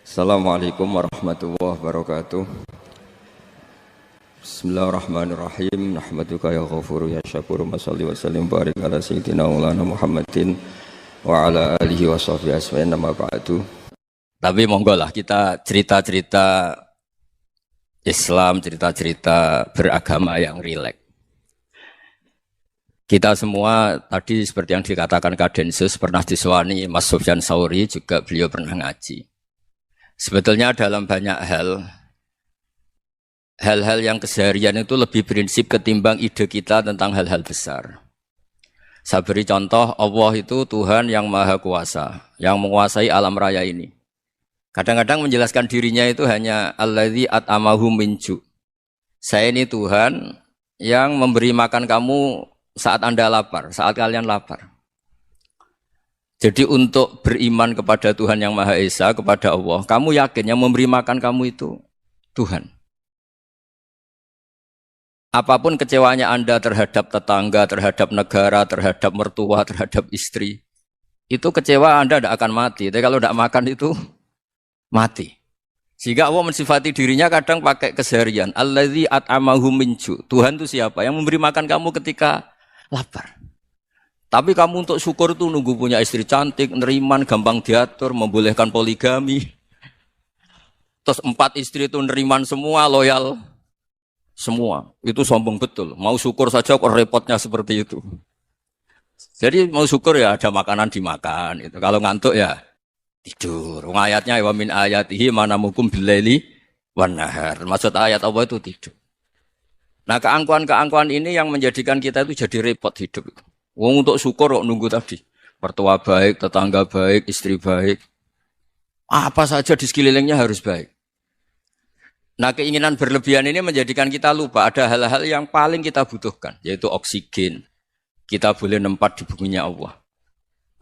Assalamualaikum warahmatullahi wabarakatuh. Bismillahirrahmanirrahim. Nahmaduka ya ghafuru ya syakuru. Mashalli wa sallim barik ala sayyidina maulana Muhammadin wa ala alihi wa sahbihi asma'in nama ba'du. Tapi monggo lah kita cerita-cerita Islam, cerita-cerita beragama yang rileks. Kita semua tadi seperti yang dikatakan Kadensus pernah disewani Mas Sufyan Sauri, juga beliau pernah ngaji. Sebetulnya dalam banyak hal-hal yang keseharian itu lebih prinsip ketimbang ide kita tentang hal-hal besar. Saya beri contoh, Allah itu Tuhan yang Maha Kuasa, yang menguasai alam raya ini. Kadang-kadang menjelaskan dirinya itu hanya alladzi at'amahum min ju'. Saya ini Tuhan yang memberi makan kamu saat Anda lapar, saat kalian lapar. Jadi untuk beriman kepada Tuhan yang Maha Esa, kepada Allah, kamu yakin yang memberi makan kamu itu Tuhan. Apapun kecewanya Anda terhadap tetangga, terhadap negara, terhadap mertua, terhadap istri, itu kecewa Anda tidak akan mati. Tapi kalau tidak makan itu mati. Sehingga Allah mensifati dirinya kadang pakai keseharian. Alladzi at'amahum min ju'. Tuhan itu siapa? Yang memberi makan kamu ketika lapar. Tapi kamu untuk syukur itu nunggu punya istri cantik, neriman, gampang diatur, membolehkan poligami. Terus 4 istri itu neriman semua, loyal semua. Itu sombong betul. Mau syukur saja kok repotnya seperti itu. Jadi mau syukur ya ada makanan dimakan. Itu. Kalau ngantuk ya tidur. Ayatnya wa min ayatihi manamukum billaili wan nahar. Maksud ayat Allah itu tidur. Nah, keangkuhan-keangkuhan ini yang menjadikan kita itu jadi repot hidup. Wong untuk syukur kok nunggu tadi. Mertua baik, tetangga baik, istri baik. Apa saja di sekelilingnya harus baik. Nah, keinginan berlebihan ini menjadikan kita lupa ada hal-hal yang paling kita butuhkan, yaitu oksigen. Kita boleh nempat di buminya Allah.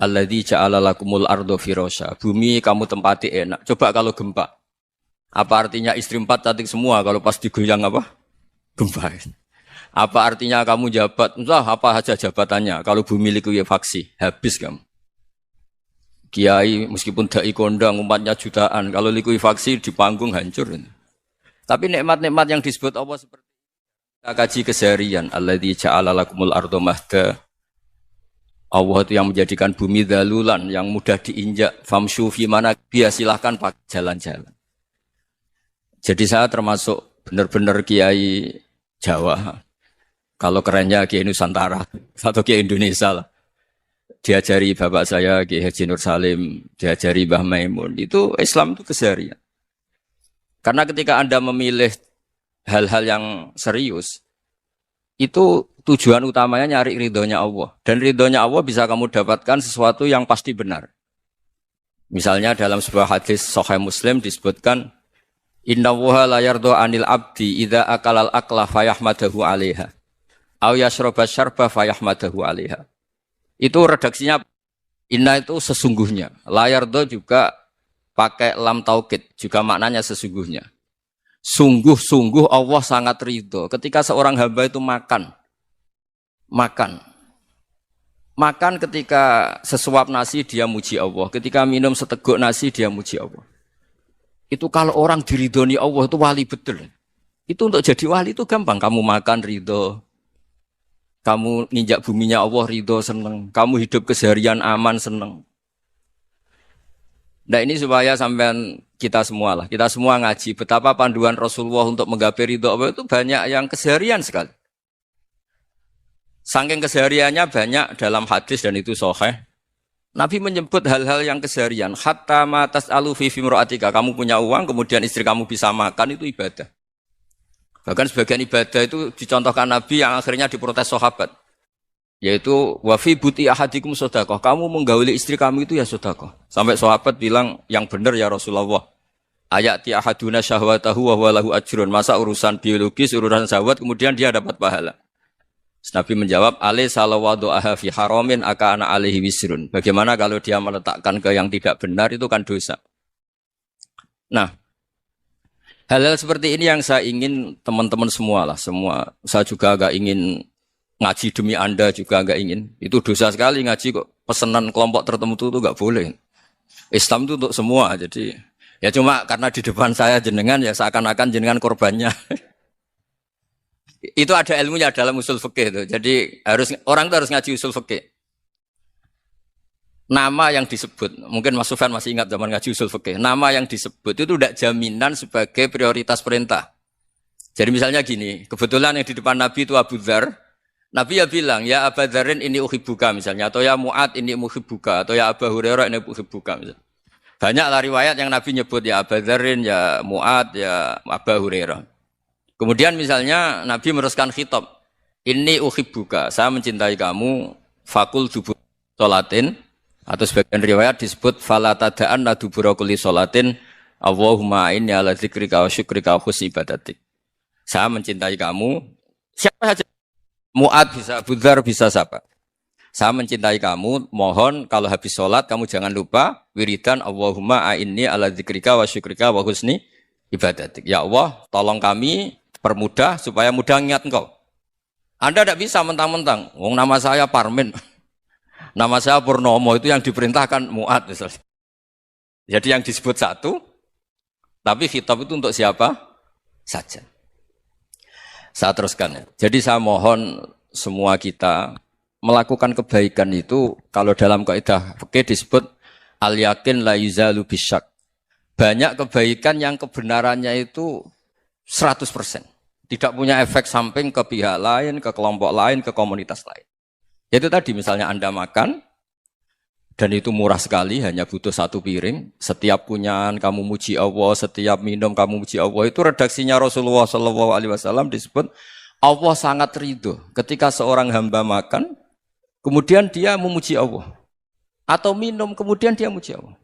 Alladzi ja'ala lakumul ardo firasya. Bumi kamu tempati enak. Coba kalau gempa. Apa artinya istri 4 cantik semua kalau pas digoyang apa? Gempa. Apa artinya kamu jabat? Entah apa saja jabatannya. Kalau bumi likuifaksi, habis kamu. Kiai meskipun dai kondang umatnya jutaan, kalau likuifaksi di panggung hancur. Tapi nikmat-nikmat yang disebut Allah seperti kita kaji keseharian. Alladzi ja'ala lakumul ardo mahda. Allah itu yang menjadikan bumi dalulan, yang mudah diinjak. Famshu fi mana biya, silahkan pakai jalan-jalan. Jadi saya termasuk benar-benar kiai Jawa. Kalau kerennya Kiai Nusantara atau Kiai Indonesia lah. Diajari bapak saya Kiai Haji Nur Salim, diajari Mbah Maimun. Itu Islam itu keseharian. Karena ketika Anda memilih hal-hal yang serius, itu tujuan utamanya nyari ridhonya Allah. Dan ridhonya Allah bisa kamu dapatkan sesuatu yang pasti benar. Misalnya dalam sebuah hadis Sahih Muslim disebutkan, Inna Allaha la yardo anil abdi idza akalal akla fayahmadahu alaiha. Aw yashroba syarba fayahmadahu alaiha. Itu redaksinya inna itu sesungguhnya. La yardo juga pakai lam taukid, juga maknanya sesungguhnya. Sungguh-sungguh Allah sangat ridho ketika seorang hamba itu makan. Makan ketika sesuap nasi dia muji Allah. Ketika minum seteguk nasi dia muji Allah. Itu kalau orang diridhoni Allah itu wali betul. Itu untuk jadi wali itu gampang. Kamu makan ridho. Kamu nginjak buminya Allah ridho seneng. Kamu hidup keseharian aman seneng. Nah ini supaya sampean kita semua lah. Kita semua ngaji. Betapa panduan Rasulullah untuk menggapai ridho Allah itu banyak yang keseharian sekali. Saking kesehariannya banyak dalam hadis dan itu sahih. Nabi menyebut hal-hal yang keseharian. Hatta ma tas'alu fi imra'atika. Kamu punya uang, kemudian istri kamu bisa makan, itu ibadah. Bahkan sebagian ibadah itu dicontohkan Nabi yang akhirnya diprotes sahabat. Yaitu, wa fi buti ahadikum sodaqah. Kamu menggauli istri kamu itu ya sodaqah. Sampai sahabat bilang, yang benar ya Rasulullah. Ayati ahaduna syahwatahu wa huwa lahu ajrun. Masa urusan biologis, urusan syahwat, kemudian dia dapat pahala. Nabi menjawab, alaih salawadu'aha fi haramin aka'ana alaihi wisrun. Bagaimana kalau dia meletakkan ke yang tidak benar, itu kan dosa. Nah, hal-hal seperti ini yang saya ingin teman-teman semua lah. Semua. Saya juga agak ingin ngaji demi Anda juga agak ingin. Itu dosa sekali ngaji kok. Pesanan kelompok tertentu itu enggak boleh. Islam itu untuk semua. Jadi Ya cuma karena di depan saya jenengan ya seakan-akan jenengan korbannya. Itu ada ilmunya dalam usul fikih itu. Jadi orang itu harus ngaji usul fikih. Nama yang disebut, mungkin Mas Sufyan masih ingat zaman ngaji usul fikih. Nama yang disebut itu tidak jaminan sebagai prioritas perintah. Jadi misalnya gini, kebetulan yang di depan Nabi itu Abu Dzar. Nabi ya bilang, ya Abu Dzarin ini uhibbuka misalnya, atau ya Mu'ad ini uhibbuka, atau ya Abu Hurairah ini uhibbuka misalnya. Banyaklah riwayat yang Nabi nyebut ya Abu Dzarin, ya Mu'ad, ya Abu Hurairah. Kemudian misalnya Nabi meneruskan khitab, ini uhibbuka, saya mencintai kamu, fakul dubur sholatin, atau sebagian riwayat disebut fala tada'anna dubura kulli sholatin, Allahumma inni ala dzikrika wa syukrika wa husni ibadatik. Saya mencintai kamu, siapa saja. Mu'ad bisa, Abu Dzar bisa siapa. Saya mencintai kamu, mohon kalau habis sholat kamu jangan lupa wiridan Allahumma a'inni ala dzikrika wa syukrika wa husni ibadatik. Ya Allah, tolong kami permudah supaya mudah ingat engkau. Anda tidak bisa mentang-mentang, wong nama saya Parmin, nama saya Purnomo, itu yang diperintahkan Mu'ad misalnya. Jadi yang disebut satu, tapi khitab itu untuk siapa saja. Saya teruskan ya. Jadi saya mohon semua kita melakukan kebaikan itu kalau dalam kaidah fikih disebut al-yakin la yuzalu bisyak. Banyak kebaikan yang kebenarannya itu 100%. Tidak punya efek samping ke pihak lain, ke kelompok lain, ke komunitas lain. Itu tadi misalnya Anda makan dan itu murah sekali, hanya butuh satu piring. Setiap kunyahan kamu muji Allah, setiap minum kamu muji Allah. Itu redaksinya Rasulullah SAW disebut Allah sangat ridho ketika seorang hamba makan, kemudian dia memuji Allah. Atau minum, kemudian dia muji Allah.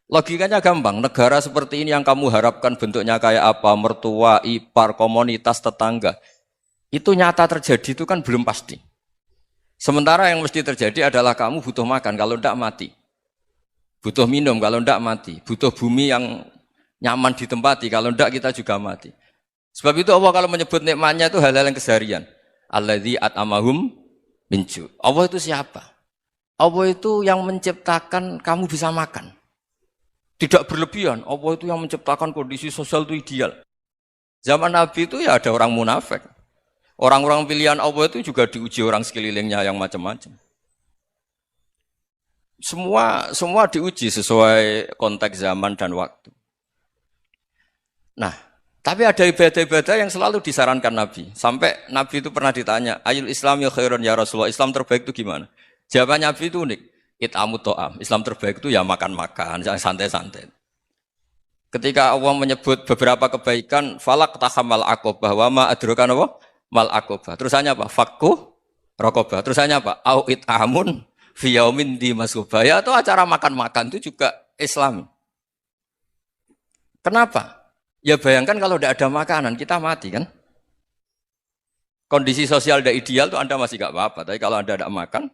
Logikanya gampang, negara seperti ini yang kamu harapkan bentuknya kayak apa, mertua, ipar, komunitas, tetangga. Itu nyata terjadi itu kan belum pasti. Sementara yang mesti terjadi adalah kamu butuh makan, kalau tidak mati. Butuh minum, kalau tidak mati. Butuh bumi yang nyaman ditempati, kalau tidak kita juga mati. Sebab itu Allah kalau menyebut nikmatnya itu hal-hal yang keseharian. Alladzi at'amahum min ju'. Allah itu siapa? Allah itu yang menciptakan kamu bisa makan. Tidak berlebihan, Allah itu yang menciptakan kondisi sosial itu ideal. Zaman Nabi itu ya ada orang munafik. Orang-orang pilihan Allah itu juga diuji orang sekelilingnya yang macam-macam. Semua diuji sesuai konteks zaman dan waktu. Nah, tapi ada ibadah-ibadah yang selalu disarankan Nabi. Sampai Nabi itu pernah ditanya, Ayul Islam ya khairun ya Rasulullah, Islam terbaik itu gimana? Jawaban Nabi itu unik. It'amu to'am. Islam terbaik itu ya makan-makan, santai-santai. Ketika Allah menyebut beberapa kebaikan, falak tahamal aqobah wa ma adrokan apa? Mal aqobah. Terusannya apa? Fakku raqobah. Terusannya apa? Au it'amun fi yaumin di masubah. Ya itu acara makan-makan itu juga Islam. Kenapa? Ya bayangkan kalau tidak ada makanan, kita mati kan? Kondisi sosial tidak ideal itu Anda masih gak apa-apa. Tapi kalau Anda tidak makan,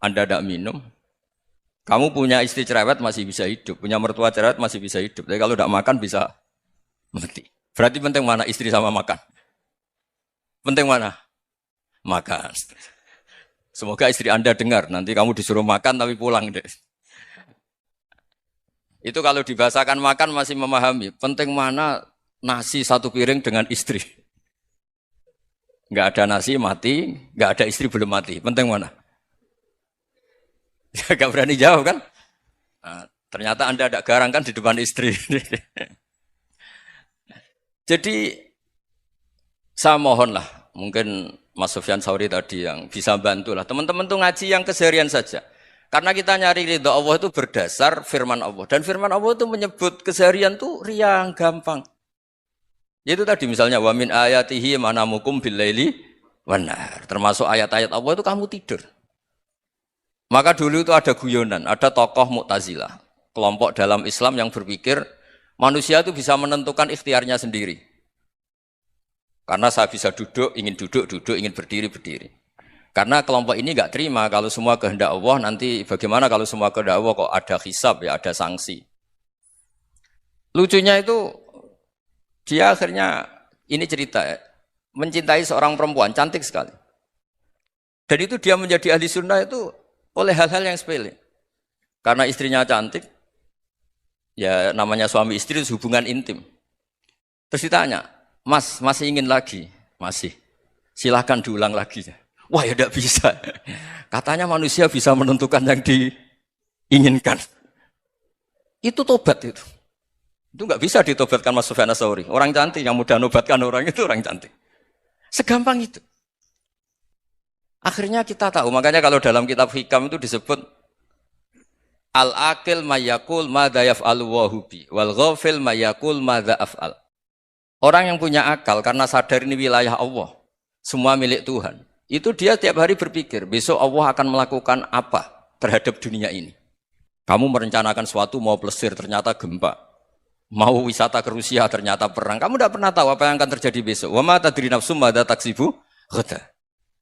Anda tidak minum, kamu punya istri cerewet masih bisa hidup, punya mertua cerewet masih bisa hidup. Tapi kalau tidak makan bisa mati. Berarti penting mana istri sama makan? Penting mana? Makan. Semoga istri Anda dengar, nanti kamu disuruh makan tapi pulang deh. Itu kalau dibahasakan makan masih memahami. Penting mana nasi satu piring dengan istri. Enggak ada nasi mati, enggak ada istri belum mati. Penting mana? Enggak berani jawab kan? Nah, ternyata Anda ada garang kan di depan istri. Jadi saya mohonlah, mungkin Mas Sufyan Sauri tadi yang bisa bantulah. Teman-teman tuh ngaji yang keseharian saja. Karena kita nyari ridha Allah itu berdasar firman Allah. Dan firman Allah itu menyebut keseharian tuh riang, gampang. Itu tadi misalnya wa min ayatihi manamukum billaili wan nahar. Termasuk ayat-ayat Allah itu kamu tidur. Maka dulu itu ada guyonan, ada tokoh Mu'tazilah, kelompok dalam Islam yang berpikir manusia itu bisa menentukan ikhtiarnya sendiri. Karena saya bisa duduk, duduk, ingin berdiri, berdiri. Karena kelompok ini enggak terima kalau semua kehendak Allah, nanti bagaimana kalau semua kehendak Allah kok ada hisab, ya ada sanksi. Lucunya itu, dia akhirnya, ini cerita ya, mencintai seorang perempuan, cantik sekali. Dan itu dia menjadi ahli sunnah itu oleh hal-hal yang sepele. Karena istrinya cantik, Ya namanya suami istri itu hubungan intim. Terus ditanya, Mas, masih ingin lagi? Masih. Silahkan diulang lagi. Wah ya tidak bisa. Katanya manusia bisa menentukan yang diinginkan. Itu tobat itu. Itu nggak bisa ditobatkan Mas Sufyan Ats-Tsauri. Orang cantik yang mudah nobatkan orang itu orang cantik. Segampang itu. Akhirnya kita tahu. Makanya kalau dalam kitab Hikam itu disebut al-aqil mayyakul madza yaf'alu wa hubi wal ghafil mayyakul madza af'al. Orang yang punya akal karena sadar ini wilayah Allah, semua milik Tuhan. Itu dia tiap hari berpikir, besok Allah akan melakukan apa terhadap dunia ini. Kamu merencanakan suatu mau plesir ternyata gempa. Mau wisata ke Rusia ternyata perang. Kamu tidak pernah tahu apa yang akan terjadi besok. Wa ma tadri nafsum madza taksibu ghada.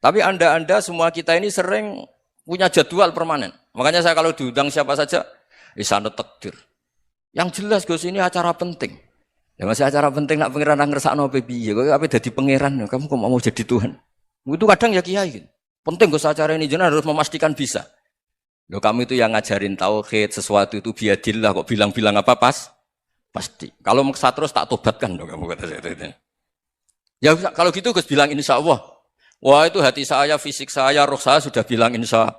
Tapi Anda semua kita ini sering punya jadwal permanen. Makanya saya kalau diundang siapa saja, sana takdir. Yang jelas Gus ini acara penting. Ya masih acara penting nak pangeran ngersakno piye. Kok ape dadi pangeran, kamu kok mau jadi Tuhan. Itu kadang ya kiai. Penting Gus acara ini jenengan harus memastikan bisa. Loh kamu itu yang ngajarin tauhid, sesuatu itu biadillah kok bilang-bilang apa pas? Pasti. Kalau maksa terus tak tobatkan dong kamu kata saya itu. Ya kalau gitu Gus bilang insya Allah. Wah itu hati saya, fisik saya, roh saya sudah bilang insya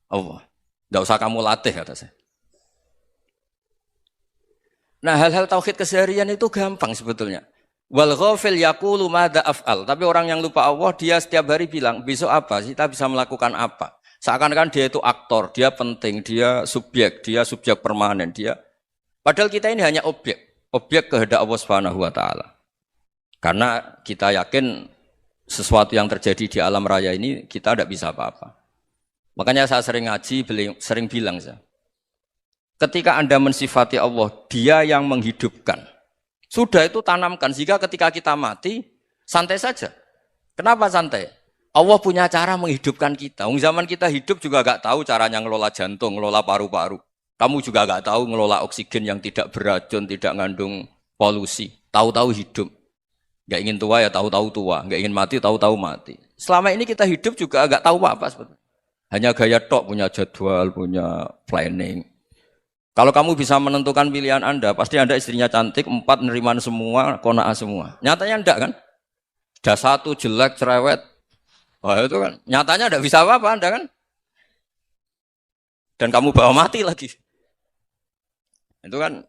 Allah. Tidak usah kamu latih kata saya. Nah hal-hal tauhid keseharian itu gampang sebetulnya. Wal ghafil yaqulu madza af'al. Tapi orang yang lupa Allah dia setiap hari bilang besok apa? Kita bisa melakukan apa? Seakan-akan dia itu aktor, dia penting, dia subjek permanen, dia. Padahal kita ini hanya objek kehendak Allah Subhanahu wa taala. Karena kita yakin sesuatu yang terjadi di alam raya ini kita tidak bisa apa-apa. Makanya saya sering ngaji, sering bilang saya. Ketika Anda mensifati Allah, Dia yang menghidupkan. Sudah itu tanamkan sehingga ketika kita mati santai saja. Kenapa santai? Allah punya cara menghidupkan kita. Zaman kita hidup juga gak tahu caranya ngelola jantung, ngelola paru-paru. Kamu juga gak tahu ngelola oksigen yang tidak beracun, tidak ngandung polusi. Tahu-tahu hidup. Gak ingin tua ya tahu-tahu tua. Gak ingin mati tahu-tahu mati. Selama ini kita hidup juga gak tahu apa sebetulnya. Hanya gaya tok, punya jadwal, punya planning. Kalau kamu bisa menentukan pilihan Anda, pasti Anda istrinya cantik, 4 neriman semua, kona'ah semua. Nyatanya enggak kan? Ada 1 jelek, cerewet. Wah itu kan, nyatanya enggak bisa apa-apa Anda kan? Dan kamu bawa mati lagi. Itu kan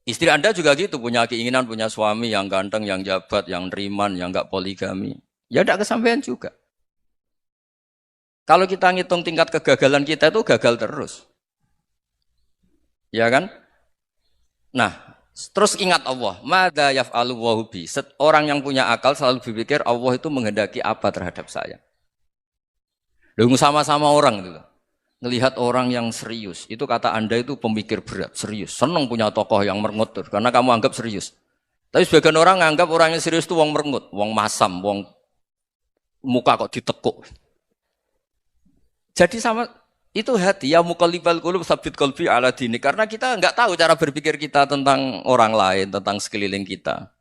istri Anda juga gitu, punya keinginan punya suami yang ganteng, yang jabat, yang neriman, yang enggak poligami. Ya enggak kesampaian juga. Kalau kita ngitung tingkat kegagalan kita itu gagal terus. Ya kan? Nah, terus ingat Allah, madza yaf'alu wa hubi. Orang yang punya akal selalu berpikir Allah itu menghendaki apa terhadap saya. Lalu sama-sama orang itu. Ngelihat orang yang serius, itu kata Anda itu pemikir berat, serius. Senang punya tokoh yang merengut karena kamu anggap serius. Tapi sebagian orang anggap orang yang serius itu wong merengut, wong masam, wong muka kok ditekuk. Jadi sama itu hati ya muqallibal qulub tsabbit qalbi ala dini, karena kita enggak tahu cara berpikir kita tentang orang lain, tentang sekeliling kita.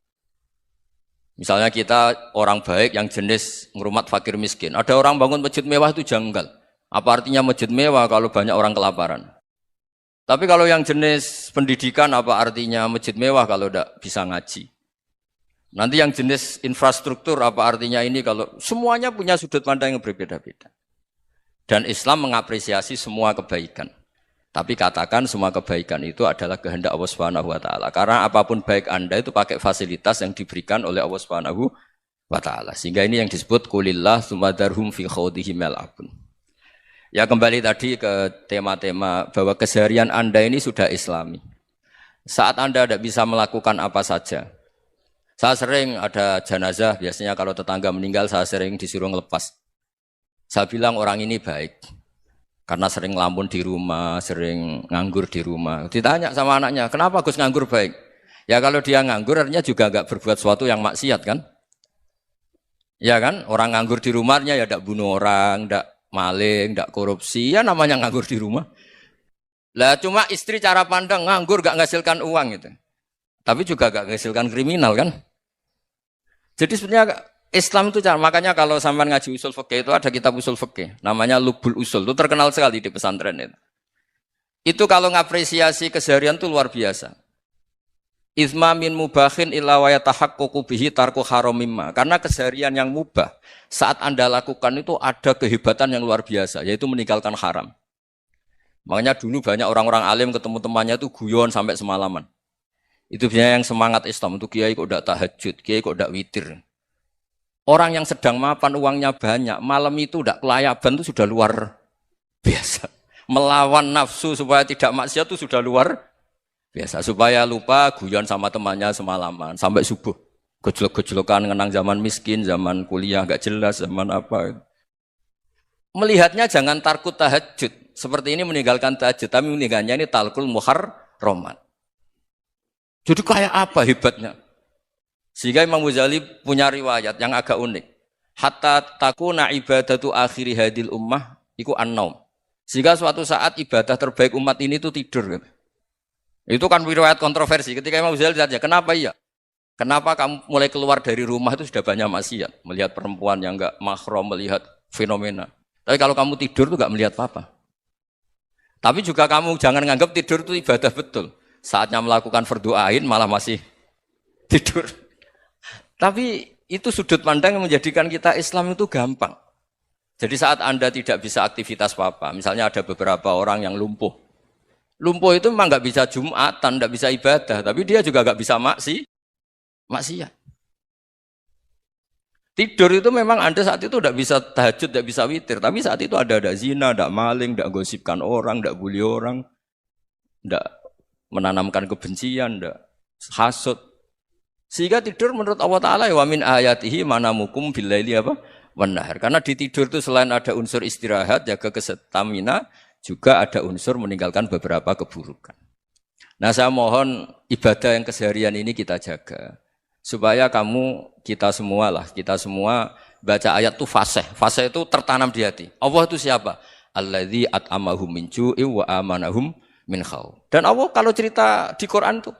Misalnya kita orang baik yang jenis ngrumat fakir miskin. Ada orang bangun masjid mewah itu janggal. Apa artinya masjid mewah kalau banyak orang kelaparan? Tapi kalau yang jenis pendidikan apa artinya masjid mewah kalau tidak bisa ngaji? Nanti yang jenis infrastruktur apa artinya ini kalau semuanya punya sudut pandang yang berbeda-beda. Dan Islam mengapresiasi semua kebaikan. Tapi katakan semua kebaikan itu adalah kehendak Allah Subhanahu wa taala. Karena apapun baik Anda itu pakai fasilitas yang diberikan oleh Allah Subhanahu wa taala. Sehingga ini yang disebut qulillah tsumma dzarhum fi khawdihim yal'abun. Ya kembali tadi ke tema-tema bahwa keseharian Anda ini sudah Islami. Saat Anda tidak bisa melakukan apa saja. Saya sering ada jenazah, biasanya kalau tetangga meninggal saya sering disuruh ngelepas. Saya bilang orang ini baik. Karena sering ngelamun di rumah, sering nganggur di rumah. Ditanya sama anaknya, kenapa Gus nganggur baik? Ya kalau dia nganggur artinya juga enggak berbuat sesuatu yang maksiat kan? Ya kan? Orang nganggur di rumahnya ya tidak bunuh orang, tidak maling, tidak korupsi. Ya namanya nganggur di rumah. Lah cuma istri cara pandang nganggur enggak menghasilkan uang gitu. Tapi juga enggak menghasilkan kriminal kan? Jadi sebenarnya Islam itu makanya kalau sampean ngaji usul fikih itu ada kitab usul fikih namanya Lubul Usul, itu terkenal sekali di pesantren itu. Itu kalau ngapresiasi keseharian itu luar biasa. Izma min mubahin illa wa yatahaqqaqu bihi tarku haramimma. Karena keseharian yang mubah saat Anda lakukan itu ada kehebatan yang luar biasa, yaitu meninggalkan haram. Makanya dulu banyak orang-orang alim ketemu temannya itu guyon sampai semalaman. Itu biasanya yang semangat Islam, itu kiai kok ndak tahajud, kiai kok ndak witir. Orang yang sedang mapan uangnya banyak, malam itu ndak kelayaban itu sudah luar biasa. Melawan nafsu supaya tidak maksiat itu sudah luar biasa, supaya lupa guyon sama temannya semalaman sampai subuh. Gejolok-gejolokan ngenang zaman miskin, zaman kuliah gak jelas, zaman apa. Melihatnya jangan tarkut tahajud. Seperti ini meninggalkan tahajud, tapi meninggalkannya ini talkul muharramat. Jadi kayak apa hebatnya? Sehingga Imam Ghazali punya riwayat yang agak unik. Hatta takuna ibadatu akhiri hadil ummah iku an-naum. Sehingga suatu saat ibadah terbaik umat ini itu tidur. Itu kan riwayat kontroversi. Ketika Imam Ghazali ditanya, kenapa iya? Kenapa kamu mulai keluar dari rumah itu sudah banyak maksiat? Melihat perempuan yang enggak mahram, melihat fenomena. Tapi kalau kamu tidur itu enggak melihat apa-apa. Tapi juga kamu jangan nganggap tidur itu ibadah betul. Saatnya melakukan fardu ain malah masih tidur. Tapi itu sudut pandang yang menjadikan kita Islam itu gampang. Jadi saat Anda tidak bisa aktivitas apa-apa, misalnya ada beberapa orang yang lumpuh. Lumpuh itu memang nggak bisa Jumatan, nggak bisa ibadah, tapi dia juga nggak bisa maksiat. Tidur itu memang Anda saat itu nggak bisa tahajud, nggak bisa witir, tapi saat itu ada zina, nggak maling, nggak gosipkan orang, nggak bully orang, nggak menanamkan kebencian, nggak hasud. Sehingga tidur menurut Allah Taala wa min ayatihi manamukum billaili apa? Wan-nahar. Karena di tidur itu selain ada unsur istirahat, jaga kestamina, juga ada unsur meninggalkan beberapa keburukan. Nah, saya mohon ibadah yang keseharian ini kita jaga. Supaya kita semua baca ayat itu fasih. Fasih itu tertanam di hati. Allah itu siapa? Alladzi at'amahum min ju'i wa amanahum min khauf. Dan Allah kalau cerita di Quran itu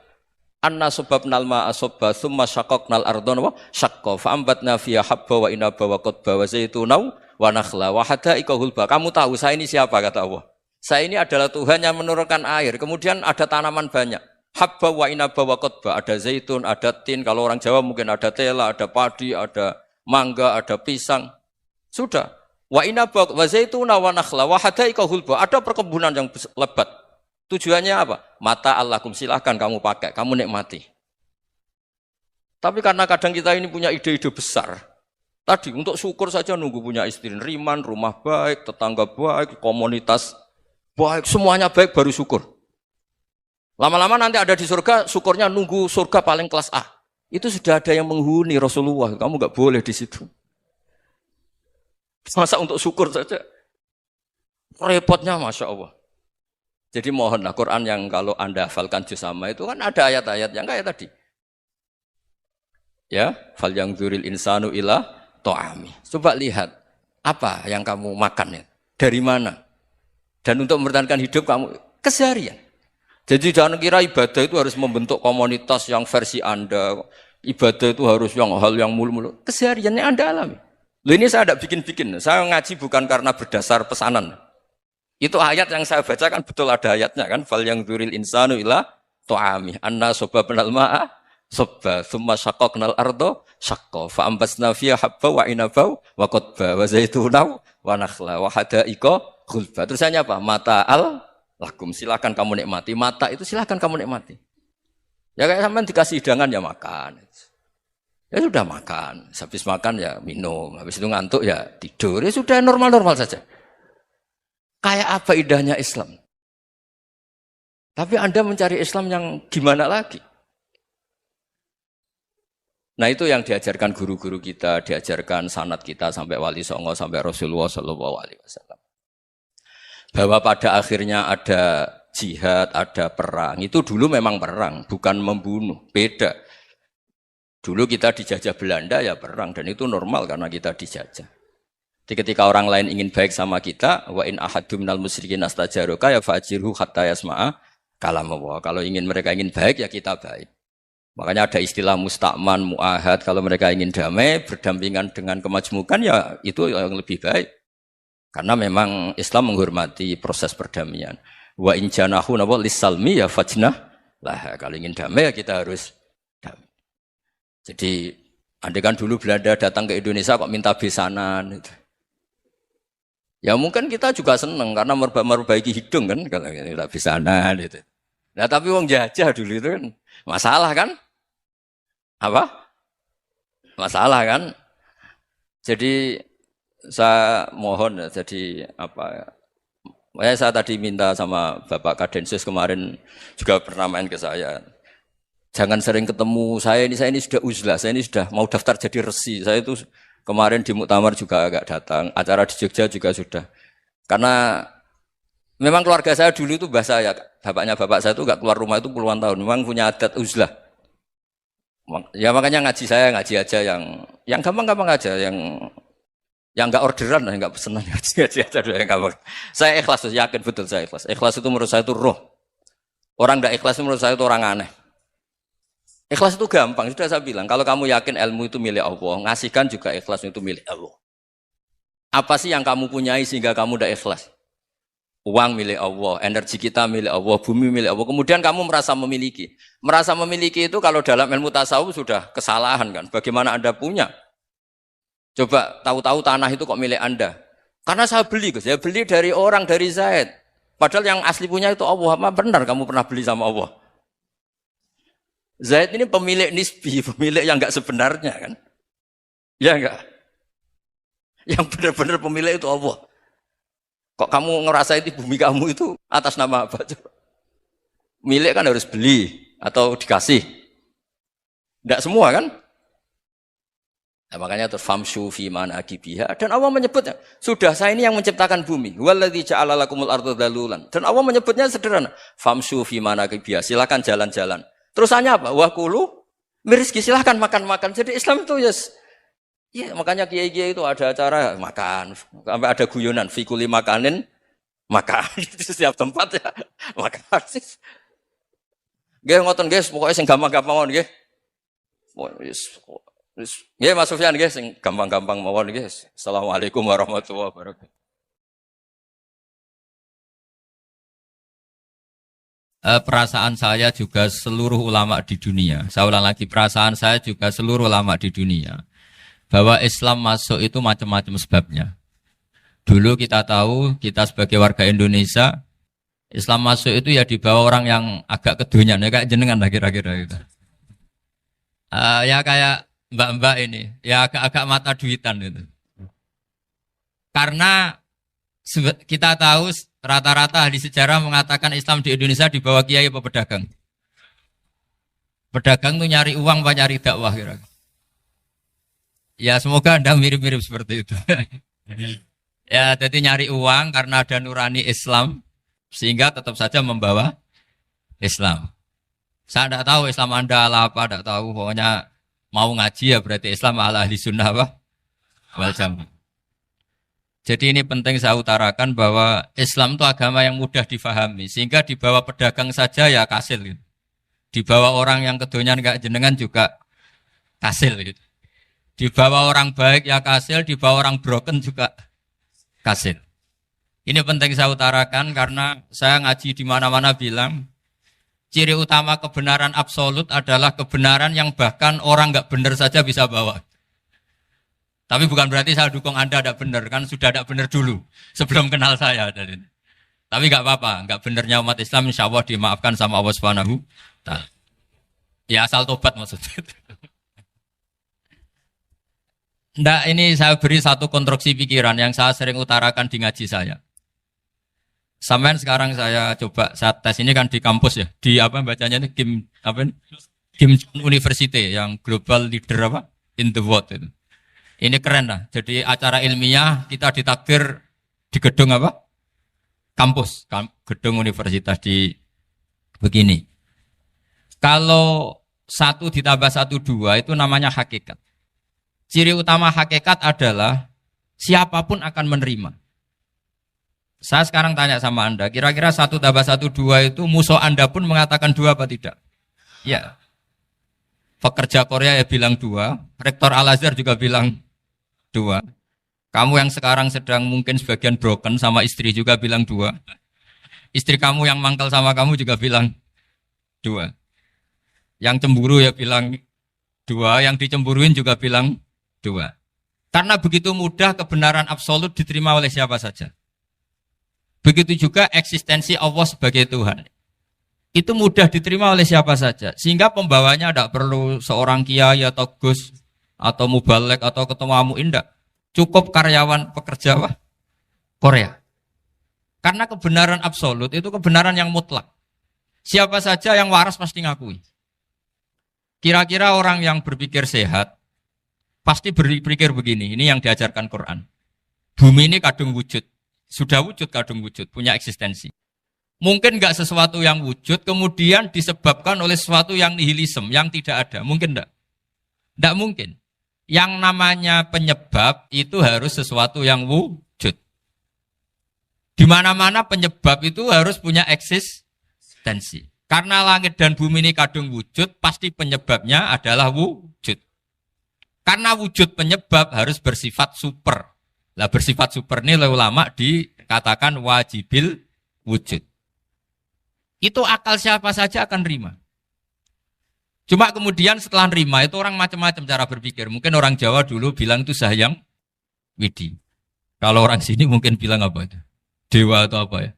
anna sababnal ma'a sabba tsumma syaqqaqnal ardha wa syaqqa fa ambatna fiha habba wa inaba wa qadba wa zaituna wa nakhla wa hada'iqa hulba. Kamu tahu saya ini siapa kata Allah? Saya ini adalah Tuhan yang menurunkan air. Kemudian ada tanaman banyak. Habba wa inaba wa qadba. Ada zaitun, ada tin. Kalau orang Jawa mungkin ada tela, ada padi, ada mangga, ada pisang. Sudah. Wa inaba wa zaituna wa nakhla wa hada'iqa hulba. Ada perkebunan yang lebat. Tujuannya apa? Mata Allahkum, silahkan kamu pakai, kamu nikmati. Tapi karena kadang kita ini punya ide-ide besar. Tadi untuk syukur saja nunggu punya istri riman, rumah baik, tetangga baik, komunitas baik, semuanya baik baru syukur. Lama-lama nanti ada di surga, syukurnya nunggu surga paling kelas A. Itu sudah ada yang menghuni Rasulullah, kamu enggak boleh di situ. Masa untuk syukur saja? Repotnya Masya Allah. Jadi mohonlah Quran yang kalau Anda hafalkan juz sama itu kan ada ayat-ayat yang kayak tadi. Ya, fal yang dzuril insanu ila ta'ami. Coba lihat apa yang kamu makan ya? Dari mana? Dan untuk mempertahankan hidup kamu keseharian. Jadi jangan kira ibadah itu harus membentuk komunitas yang versi Anda. Ibadah itu harus hal yang mulu-mulu. Kesehariannya Anda alami. Loh ini saya tidak bikin-bikin. Saya ngaji bukan karena berdasar pesanan. Itu ayat yang saya baca kan betul ada ayatnya kan. Fal yang dzuril insanu ila ta'ami. Anna sababnal ma'a sabba. Thumma syaqqaqnal arda syaqqa. Fa ambasna fiha habba wa inaba wa qadba wa zaituna wa nakhla wa hada'iqa khulba. Terusannya apa? Mata'al lakum. Silakan kamu nikmati. Mata itu silakan kamu nikmati. Ya kayak sampean dikasih hidangan ya makan. Ya sudah makan. Habis makan ya minum. Habis itu ngantuk ya tidur. Ya sudah normal-normal saja. Kayak apa indahnya Islam. Tapi Anda mencari Islam yang gimana lagi? Nah itu yang diajarkan guru-guru kita, diajarkan sanad kita sampai Wali Songo, sampai Rasulullah SAW. Bahwa pada akhirnya ada jihad, ada perang. Itu dulu memang perang, bukan membunuh. Beda. Dulu kita dijajah Belanda ya perang, dan itu normal karena kita dijajah. Jadi ketika orang lain ingin baik sama kita, wa in ahadum minal musyrikin astajaruka ya fa'jirhu hatta yasma'a kalam Allah. Kalau mereka ingin baik ya kita baik. Makanya ada istilah mustakman, mu'ahad. Kalau mereka ingin damai, berdampingan dengan kemajmukan ya itu yang lebih baik. Karena memang Islam menghormati proses perdamaian. Wa in janahu napa lisalmi ya fajnah lah. Kalau ingin damai ya kita harus damai. Jadi andai kan dulu Belanda datang ke Indonesia kok minta besanan itu. Ya mungkin kita juga seneng karena memperbaiki hidung kan kalau minta besanan itu. Nah tapi wong jajah dulu itu kan masalah kan? Apa? Masalah kan? Jadi saya mohon ya, jadi apa? Saya tadi minta sama Bapak Kadensus kemarin juga pernah main ke saya. Jangan sering ketemu saya ini sudah uzlah, saya ini sudah mau daftar jadi resi. Saya itu kemarin di muktamar juga agak datang, acara di Jogja juga sudah. Karena memang keluarga saya dulu itu bahasa ya, bapaknya bapak saya itu enggak keluar rumah itu puluhan tahun. Memang punya adat uzlah. Ya makanya ngaji saya ngaji aja yang gampang-gampang aja, yang enggak orderan, enggak pesenan ngaji aja dulu yang gampang. Saya ikhlas, yakin betul saya ikhlas. Ikhlas itu menurut saya itu roh. Orang enggak ikhlas itu menurut saya itu orang aneh. Ikhlas itu gampang, sudah saya bilang. Kalau kamu yakin ilmu itu milik Allah, ngasihkan juga ikhlas itu milik Allah. Apa sih yang kamu punyai sehingga kamu tidak ikhlas? Uang milik Allah, energi kita milik Allah, bumi milik Allah. Kemudian kamu merasa memiliki. Merasa memiliki itu kalau dalam ilmu tasawuf sudah kesalahan kan. Bagaimana Anda punya? Coba tahu-tahu tanah itu kok milik Anda. Karena saya beli, saya beli dari orang, dari Zaid. Padahal yang asli punya itu Allah. Apa benar kamu pernah beli sama Allah? Zaid ini pemilik nisbi, pemilik yang enggak sebenarnya kan. Ya enggak? Yang benar-benar pemilik itu Allah. Kok kamu ngerasa itu bumi kamu itu atas nama apa? Milik kan harus beli atau dikasih. Tidak semua kan? Nah, makanya terus famshu fi manakibiha dan Allah menyebutnya, sudah saya ini yang menciptakan bumi. Waladzi ja'ala lakumul arda dalulan. Dan Allah menyebutnya sederhana, famshu fi manakibiha, silakan jalan-jalan. Terusannya apa? Wa kulu mirizki, silakan makan-makan. Jadi Islam itu yes. Ya, makanya kiai-kiai itu ada acara makan, sampai ada guyonan fikuli makanin makan di setiap tempat ya makan. Nggih ngoten guys, pokoknya sing gampang-gampang mawon nggih. Nggih Mas Sufyan nggih sing gampang-gampang mawon nggih. Assalamualaikum warahmatullahi wabarakatuh. Perasaan saya juga seluruh ulama di dunia. Saya ulang lagi, perasaan saya juga seluruh ulama di dunia. Bahwa Islam masuk itu macam-macam sebabnya. Dulu kita tahu, kita sebagai warga Indonesia, Islam masuk itu ya dibawa orang yang agak kedonyan, ya kayak jenengan lah kira-kira gitu. Ya kayak mbak-mbak ini, ya agak-agak mata duitan gitu. Karena kita tahu rata-rata ahli sejarah mengatakan Islam di Indonesia dibawa kiai apa pedagang. Pedagang itu nyari uang apa nyari dakwah kira-kira. Ya semoga Anda mirip-mirip seperti itu. Ya jadi nyari uang karena ada nurani Islam sehingga tetap saja membawa Islam. Saya tidak tahu Islam Anda ala apa, tidak tahu. Pokoknya mau ngaji ya berarti Islam ala ahli sunnah apa? Wal jamaah. Jadi ini penting saya utarakan bahwa Islam itu agama yang mudah difahami sehingga dibawa pedagang saja ya kasil gitu. Dibawa orang yang kedonyan enggak jenengan juga kasil gitu. Dibawa orang baik ya kasil, dibawa orang broken juga kasil. Ini penting saya utarakan karena saya ngaji di mana-mana bilang ciri utama kebenaran absolut adalah kebenaran yang bahkan orang enggak benar saja bisa bawa. Tapi bukan berarti saya dukung Anda tidak benar, kan sudah tidak benar dulu sebelum kenal saya. Tapi enggak apa-apa, enggak benarnya umat Islam insya Allah dimaafkan sama Allah Subhanahu wa Ta'ala. Ya asal tobat maksudnya. Nggak, ini saya beri satu konstruksi pikiran yang saya sering utarakan di ngaji saya. Sampai sekarang saya coba, saya tes ini kan di kampus ya, di apa bacanya ini, Kim University yang global leader apa, in the world itu. Ini keren lah, jadi acara ilmiah kita ditakdir di gedung apa? Kampus, gedung universitas di begini. Kalau 1 ditambah 1 2 itu namanya hakikat. Ciri utama hakikat adalah siapapun akan menerima. Saya sekarang tanya sama Anda, kira-kira 1 tambah 1 2 itu musuh Anda pun mengatakan 2 apa tidak? Ya. Pekerja Korea ya bilang 2, Rektor Al-Azhar juga bilang 2. Kamu yang sekarang sedang mungkin sebagian broken sama istri juga bilang 2. Istri kamu yang mangkal sama kamu juga bilang 2. Yang cemburu ya bilang 2, yang dicemburuin juga bilang 2. Karena begitu mudah kebenaran absolut diterima oleh siapa saja. Begitu juga eksistensi Allah sebagai Tuhan. Itu mudah diterima oleh siapa saja. Sehingga pembawanya tidak perlu seorang kiai atau gus atau mubalek atau ketua muin, tidak. Cukup karyawan pekerja Korea. Karena kebenaran absolut itu kebenaran yang mutlak. Siapa saja yang waras pasti ngakui. Kira-kira orang yang berpikir sehat pasti berpikir begini. Ini yang diajarkan Quran. Bumi ini kadung wujud. Sudah wujud kadung wujud, punya eksistensi. Mungkin enggak sesuatu yang wujud kemudian disebabkan oleh sesuatu yang nihilisme, yang tidak ada. Mungkin enggak? Enggak mungkin. Yang namanya penyebab itu harus sesuatu yang wujud. Di mana-mana penyebab itu harus punya eksistensi. Karena langit dan bumi ini kadung wujud, pasti penyebabnya adalah wujud. Karena wujud penyebab harus bersifat super. Lah bersifat super ini oleh ulama dikatakan wajibil wujud. Itu akal siapa saja akan nerima. Cuma kemudian setelah nerima itu orang macam-macam cara berpikir. Mungkin orang Jawa dulu bilang itu Sahyang Widi. Kalau orang sini mungkin bilang apa itu? Dewa atau apa ya?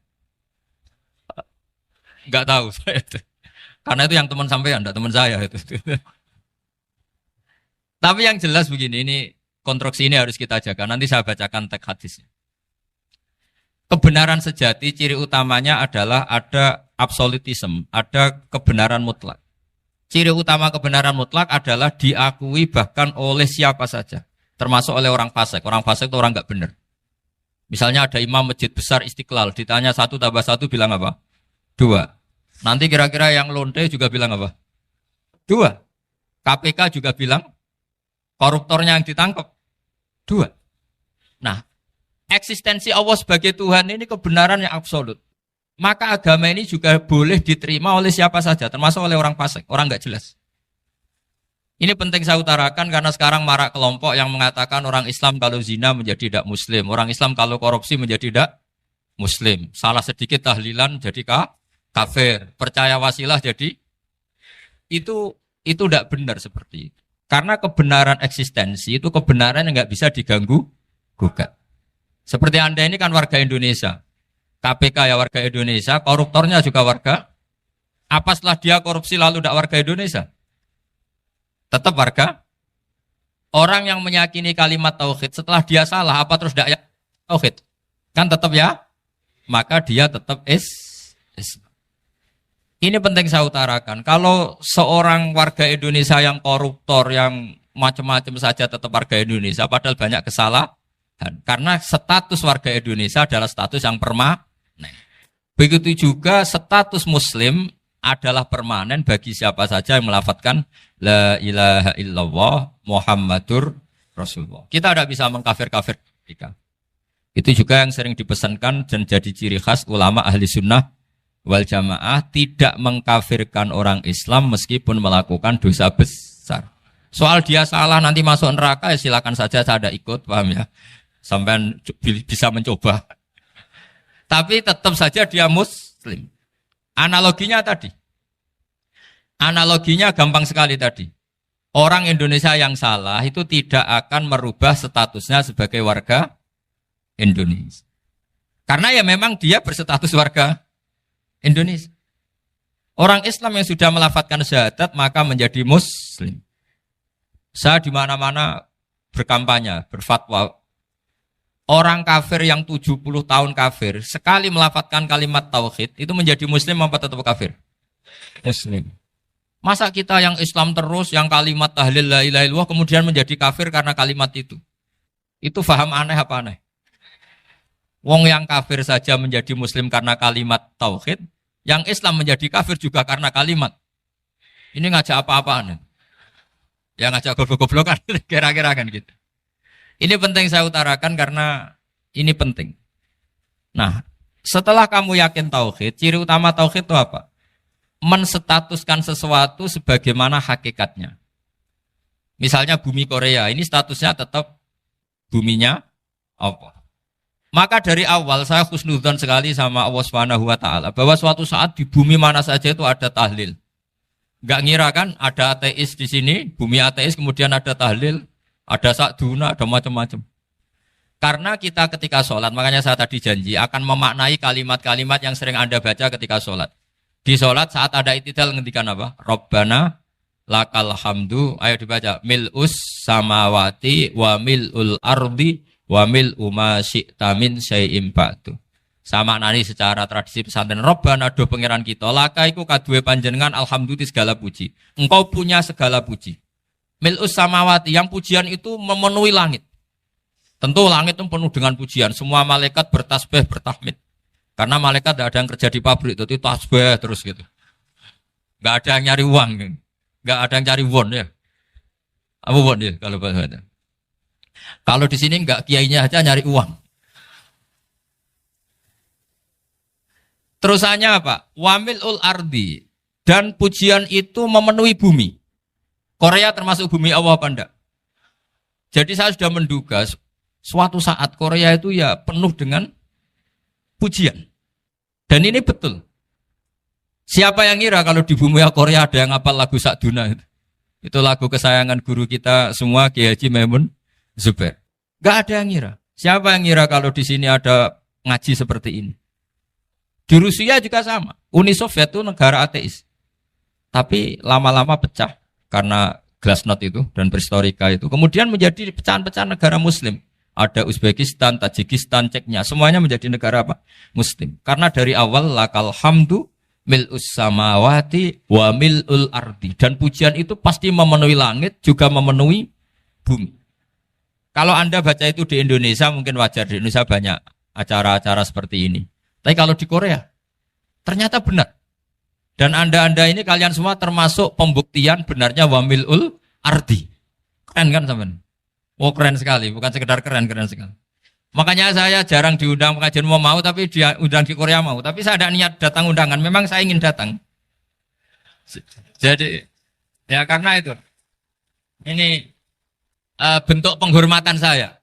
Enggak tahu saya itu. Karena itu yang teman sampean, enggak teman saya itu. Tapi yang jelas begini, ini konstruksi ini harus kita jaga. Nanti saya bacakan teks hadisnya. Kebenaran sejati ciri utamanya adalah ada absolutisme, ada kebenaran mutlak. Ciri utama kebenaran mutlak adalah diakui bahkan oleh siapa saja, termasuk oleh orang fasik. Orang fasik itu orang enggak benar. Misalnya ada imam masjid besar Istiqlal, ditanya 1 + 1 bilang apa? 2. Nanti kira-kira yang lonte juga bilang apa? 2. KPK juga bilang koruptornya yang ditangkap 2. Nah, eksistensi Allah sebagai Tuhan ini kebenaran yang absolut. Maka agama ini juga boleh diterima oleh siapa saja, termasuk oleh orang fasik, orang enggak jelas. Ini penting saya utarakan karena sekarang marak kelompok yang mengatakan orang Islam kalau zina menjadi tidak muslim, orang Islam kalau korupsi menjadi tidak muslim. Salah sedikit tahlilan jadi kafir, percaya wasilah jadi itu tidak benar seperti itu. Karena kebenaran eksistensi itu kebenaran yang enggak bisa diganggu gugat. Seperti Anda ini kan warga Indonesia. KPK ya warga Indonesia, koruptornya juga warga. Apa setelah dia korupsi lalu tidak warga Indonesia? Tetap warga. Orang yang meyakini kalimat tauhid setelah dia salah, apa terus tidak tauhid? Kan tetap ya? Maka dia tetap Ini penting saya utarakan. Kalau seorang warga Indonesia yang koruptor, yang macam-macam saja tetap warga Indonesia, padahal banyak kesalahan. Karena status warga Indonesia adalah status yang permanen. Begitu juga status muslim adalah permanen bagi siapa saja yang melafadzkan la ilaha illallah Muhammadur Rasulullah. Kita tidak bisa mengkafir-kafir mereka. Itu juga yang sering dipesankan dan jadi ciri khas ulama ahli sunnah wal jamaah, tidak mengkafirkan orang Islam meskipun melakukan dosa besar. Soal dia salah nanti masuk neraka ya silakan saja, saya ada ikut, paham ya? Sampai bisa mencoba. Tapi tetap saja dia muslim. Analoginya tadi. Analoginya gampang sekali tadi. Orang Indonesia yang salah itu tidak akan merubah statusnya sebagai warga Indonesia. Karena ya memang dia berstatus warga Indonesia. Orang Islam yang sudah melafadzkan syahadat maka menjadi muslim. Saya di mana-mana berkampanye, berfatwa. Orang kafir yang 70 tahun kafir, sekali melafadzkan kalimat tauhid, itu menjadi muslim apa tetap kafir? Muslim. Masa kita yang Islam terus, yang kalimat tahlil la ilaha illallah, kemudian menjadi kafir karena kalimat itu? Itu faham aneh apa aneh? Wong yang kafir saja menjadi muslim karena kalimat tauhid, yang Islam menjadi kafir juga karena kalimat. Ini ngajak apa-apaan? Ya ngajak goblok-goblokan, kira-kira kan gitu. Ini penting saya utarakan karena ini penting. Nah, setelah kamu yakin tauhid, ciri utama tauhid itu apa? Menstatuskan sesuatu sebagaimana hakikatnya. Misalnya bumi Korea, ini statusnya tetap buminya apa? Maka dari awal saya husnudzon sekali sama Allah Subhanahu wa taala bahwa suatu saat di bumi mana saja itu ada tahlil. Enggak ngira kan ada ateis di sini, bumi ateis kemudian ada tahlil, ada sakduna, ada macam-macam. Karena kita ketika sholat, makanya saya tadi janji akan memaknai kalimat-kalimat yang sering Anda baca ketika sholat. Di sholat saat ada itidal ngendikan apa? Rabbana lakal hamdu, ayo dibaca, mil'us samawati wa mil'ul ardi wa mil'u ma syi'ta min syai'im ba'du. Sama nani secara tradisi pesantren, Rabbana do pangeran kita, laka iku kaduwe panjenengan alhamdulillah segala puji. Engkau punya segala puji. Mil'us samawati, yang pujian itu memenuhi langit. Tentu langit itu penuh dengan pujian. Semua malaikat bertasbih, bertahmid. Karena malaikat tidak ada yang kerja di pabrik, itu tasbih terus gitu. Gak ada yang nyari uang. Gak ada yang cari won ya. Apa won ya kalau bahasa. Kalau di sini enggak, kiainya aja nyari uang. Terusannya apa? Wamilul ardi, dan pujian itu memenuhi bumi. Korea termasuk bumi Allah apa enggak? Jadi saya sudah menduga suatu saat Korea itu ya penuh dengan pujian. Dan ini betul. Siapa yang ngira kalau di bumi Korea ada yang hafal lagu Sakduna itu? Itu lagu kesayangan guru kita semua, Kiai Haji Maimun Zubair. Gak ada yang ngira. Siapa yang ngira kalau di sini ada ngaji seperti ini? Di Rusia juga sama. Uni Soviet itu negara ateis. Tapi lama-lama pecah karena glasnost itu dan perestroika itu. Kemudian menjadi pecahan-pecahan negara Muslim. Ada Uzbekistan, Tajikistan, Ceknya. Semuanya menjadi negara apa? Muslim. Karena dari awal lakal hamdu mil'us samawati wa mil'ul ardi. Dan pujian itu pasti memenuhi langit, juga memenuhi bumi. Kalau Anda baca itu di Indonesia, mungkin wajar. Di Indonesia banyak acara-acara seperti ini. Tapi kalau di Korea, ternyata benar. Dan Anda ini kalian semua termasuk pembuktian benarnya wa mil'ul ardi. Keren kan teman? Oh keren sekali, bukan sekedar keren sekali. Makanya saya jarang diundang pengajian mau, tapi diundang di Korea mau. Tapi saya ada niat datang undangan, memang saya ingin datang. Jadi, ya karena itu. Ini bentuk penghormatan saya.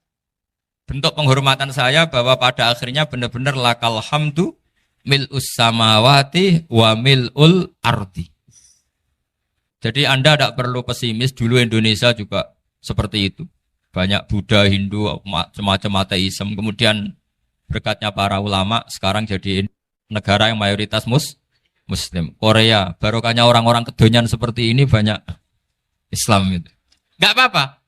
Bentuk penghormatan saya bahwa pada akhirnya benar-benar lakal hamdu mil'us samawati wa mil'ul ardi. Jadi Anda tidak perlu pesimis, dulu Indonesia juga seperti itu. Banyak Buddha, Hindu, semacam ateisme. Kemudian berkatnya para ulama sekarang jadi negara yang mayoritas Muslim. Korea, barokahnya orang-orang kedonyan seperti ini banyak Islam itu. Gak apa-apa.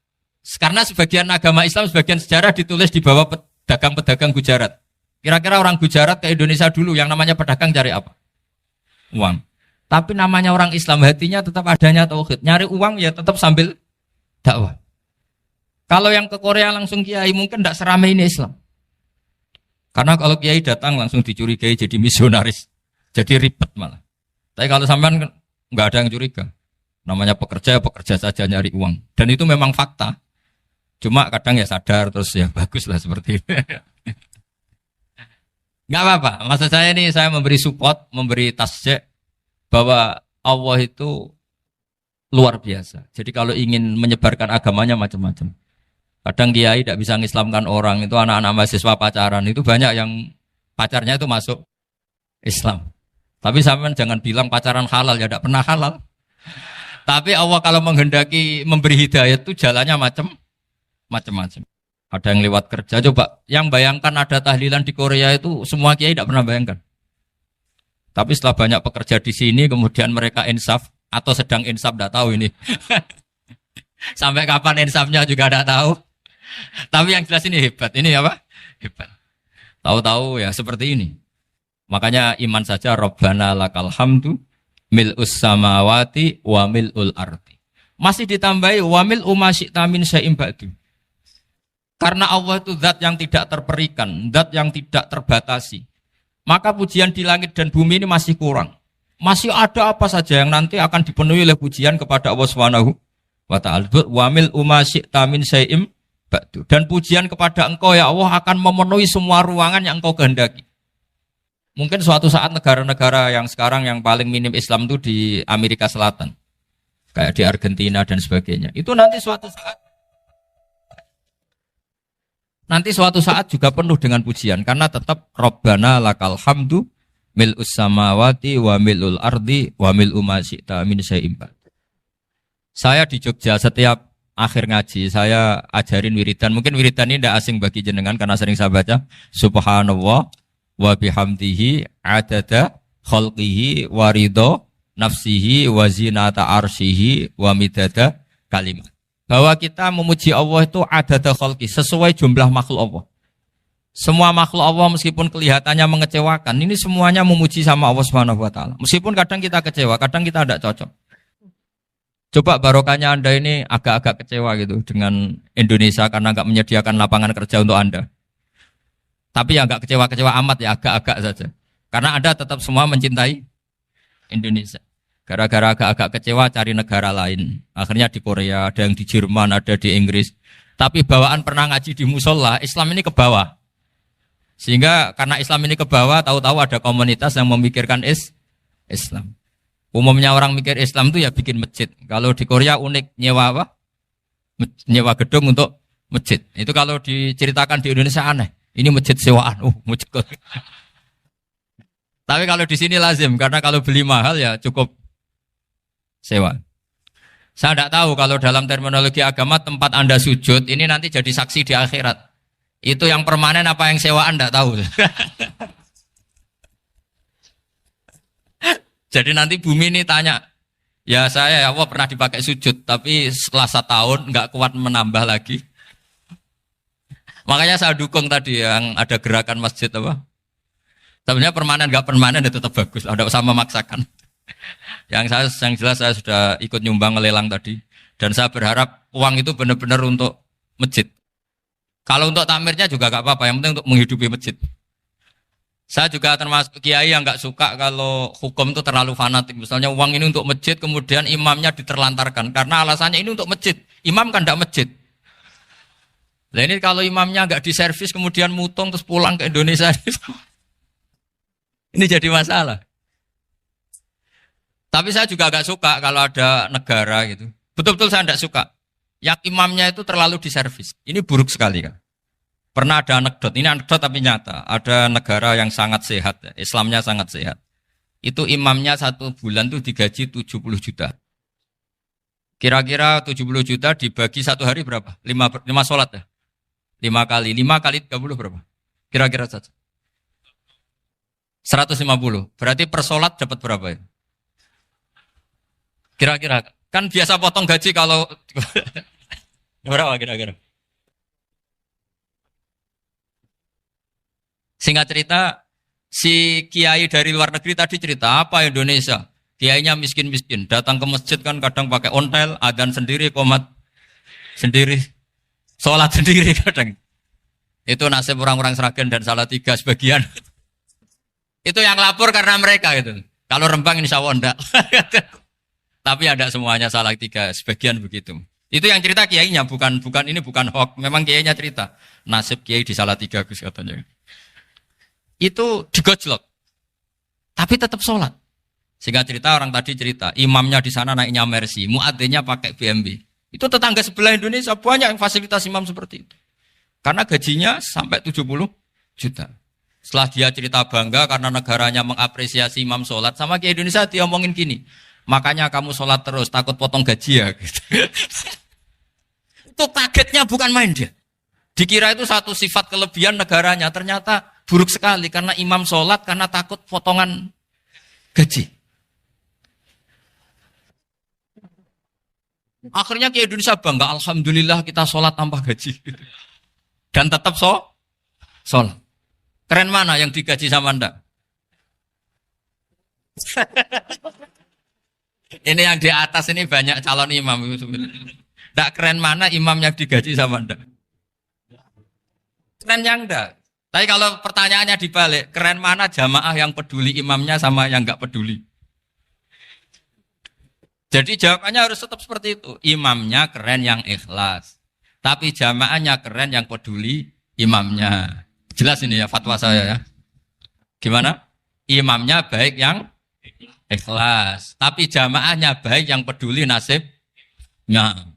Karena sebagian agama Islam, sebagian sejarah ditulis di bawah pedagang-pedagang Gujarat. Kira-kira orang Gujarat ke Indonesia dulu yang namanya pedagang cari apa? Uang. Tapi namanya orang Islam, hatinya tetap adanya tauhid. Nyari uang ya tetap sambil dakwah. Kalau yang ke Korea langsung kiai mungkin tidak seramai ini Islam. Karena kalau kiai datang langsung dicurigai jadi misionaris. Jadi ribet malah. Tapi kalau sampean nggak ada yang curiga. Namanya pekerja saja nyari uang. Dan itu memang fakta. Cuma kadang ya sadar terus ya bagus lah seperti itu. Nggak apa-apa. Maksud saya ini saya memberi support, memberi tasjek bahwa Allah itu luar biasa. Jadi kalau ingin menyebarkan agamanya macam-macam. Kadang kiai tidak bisa mengislamkan orang, itu anak-anak mahasiswa pacaran, itu banyak yang pacarnya itu masuk Islam. Tapi sampean jangan bilang pacaran halal, ya tidak pernah halal. Tapi Allah kalau menghendaki memberi hidayah itu jalannya macam-macam. Ada yang lewat kerja, coba yang bayangkan ada tahlilan di Korea itu semua kiai tidak pernah bayangkan. Tapi setelah banyak pekerja di sini, kemudian mereka insaf atau sedang insaf, tidak tahu ini. Sampai kapan insafnya juga tidak tahu. Tapi yang jelas ini hebat. Ini apa? Hebat. Tahu-tahu ya seperti ini. Makanya iman saja Rabbana lakal hamdu mil'us samawati wa mil'ul ardi. Masih ditambahi wa mil'u ma syi'ta min syai'im ba'du. Karena Allah itu zat yang tidak terperikan, zat yang tidak terbatasi. Maka pujian di langit dan bumi ini masih kurang. Masih ada apa saja yang nanti akan dipenuhi oleh pujian kepada Allah Subhanahu wa ta'ala. Wa mil'u ma syi'ta min syai'im ba'du. Dan pujian kepada Engkau ya Allah akan memenuhi semua ruangan yang Engkau kehendaki. Mungkin suatu saat negara-negara yang sekarang yang paling minim Islam itu di Amerika Selatan. Kayak di Argentina dan sebagainya. Itu nanti suatu saat nanti suatu saat juga penuh dengan pujian karena tetap Rabbana lakal hamdu mil'us samawati wa mil'ul ardi wa mil'u ma syi'ta min syai'in ba'd. Saya di Jogja setiap akhir ngaji saya ajarin wiridan. Mungkin wiridan ini tidak asing bagi jenengan karena sering saya baca. Subhanallah wa bihamdihi adada khalqihi wa ridha nafsihi wa zinata arsyihi wa midada kalimat. Bahwa kita memuji Allah itu adada khalqi sesuai jumlah makhluk Allah. Semua makhluk Allah meskipun kelihatannya mengecewakan, ini semuanya memuji sama Allah Subhanahu wa taala. Meskipun kadang kita kecewa, kadang kita tidak cocok. Coba barokahnya Anda ini agak-agak kecewa gitu dengan Indonesia karena nggak menyediakan lapangan kerja untuk Anda. Tapi ya nggak kecewa-kecewa amat ya, agak-agak saja. Karena Anda tetap semua mencintai Indonesia. Gara-gara agak-agak kecewa cari negara lain. Akhirnya di Korea, ada yang di Jerman, ada di Inggris. Tapi bawaan pernah ngaji di musola, Islam ini ke bawah. Sehingga karena Islam ini ke bawah, tahu-tahu ada komunitas yang memikirkan Islam. Umumnya orang mikir Islam itu ya bikin masjid. Kalau di Korea unik, nyewa apa? Nyewa gedung untuk masjid. Itu kalau diceritakan di Indonesia aneh. Ini masjid sewaan. Masjid. Tapi kalau di sini lazim, karena kalau beli mahal ya cukup sewa. Saya tidak tahu kalau dalam terminologi agama tempat Anda sujud, ini nanti jadi saksi di akhirat. Itu yang permanen apa yang sewaan tidak tahu. Jadi nanti bumi ini tanya, ya saya ya Allah pernah dipakai sujud, tapi setelah 1 tahun nggak kuat menambah lagi. Makanya saya dukung tadi yang ada gerakan masjid apa. Sebenarnya permanen nggak permanen itu tetap bagus, tidak usah memaksakan. Yang jelas saya sudah ikut nyumbang lelang tadi, dan saya berharap uang itu benar-benar untuk masjid. Kalau untuk takmirnya juga nggak apa-apa, yang penting untuk menghidupi masjid. Saya juga termasuk kiai yang nggak suka kalau hukum itu terlalu fanatik. Misalnya uang ini untuk masjid, kemudian imamnya diterlantarkan. Karena alasannya ini untuk masjid. Imam kan tidak masjid. Nah ini kalau imamnya nggak diservis, kemudian mutung terus pulang ke Indonesia. Ini jadi masalah. Tapi saya juga nggak suka kalau ada negara gitu. Betul-betul saya tidak suka. Yang imamnya itu terlalu diservis. Ini buruk sekali kan. Pernah ada anekdot, ini anekdot tapi nyata. Ada negara yang sangat sehat, Islamnya sangat sehat. Itu imamnya 1 bulan tuh digaji 70 juta. Kira-kira 70 juta dibagi 1 hari berapa? 5 sholat ya? 5 kali 30 berapa? Kira-kira saja. 150. Berarti per sholat dapat berapa ya? Kira-kira. Kan biasa potong gaji kalau... Berapa kira-kira? Singkat cerita, si kiai dari luar negeri tadi cerita, apa Indonesia? Kiainya miskin-miskin, datang ke masjid kan kadang pakai ontel, adzan sendiri, qomat sendiri, sholat sendiri kadang. Itu nasib orang-orang Sragen dan Salatiga sebagian. Itu yang lapor karena mereka gitu. Kalau Rembang insya Allah enggak. Tapi ada semuanya Salatiga, sebagian begitu. Itu yang cerita kiainya, bukan ini bukan hoax, memang kiainya cerita. Nasib kiai di Salatiga Gus katanya. Itu digojlok, tapi tetap sholat. Sehingga cerita orang tadi cerita, imamnya di sana naiknya Mercy, muadzinnya pakai BMW. Itu tetangga sebelah Indonesia banyak yang fasilitas imam seperti itu. Karena gajinya sampai 70 juta. Setelah dia cerita bangga karena negaranya mengapresiasi imam sholat, sama kayak Indonesia dia omongin gini, makanya kamu sholat terus, takut potong gaji ya. Gitu. Itu kagetnya bukan main dia. Dikira itu satu sifat kelebihan negaranya, ternyata buruk sekali karena imam sholat karena takut potongan gaji. Akhirnya ke Indonesia bangga, alhamdulillah kita sholat tambah gaji. Dan tetap sholat. Keren mana yang digaji sama Anda? Ini yang di atas ini banyak calon imam. Tidak keren mana imam yang digaji sama Anda? Keren yang enggak. Tapi kalau pertanyaannya dibalik, keren mana jamaah yang peduli imamnya sama yang enggak peduli? Jadi jawabannya harus tetap seperti itu. Imamnya keren yang ikhlas. Tapi jamaahnya keren yang peduli imamnya. Jelas ini ya fatwa saya ya. Gimana? Imamnya baik yang ikhlas. Tapi jamaahnya baik yang peduli nasibnya.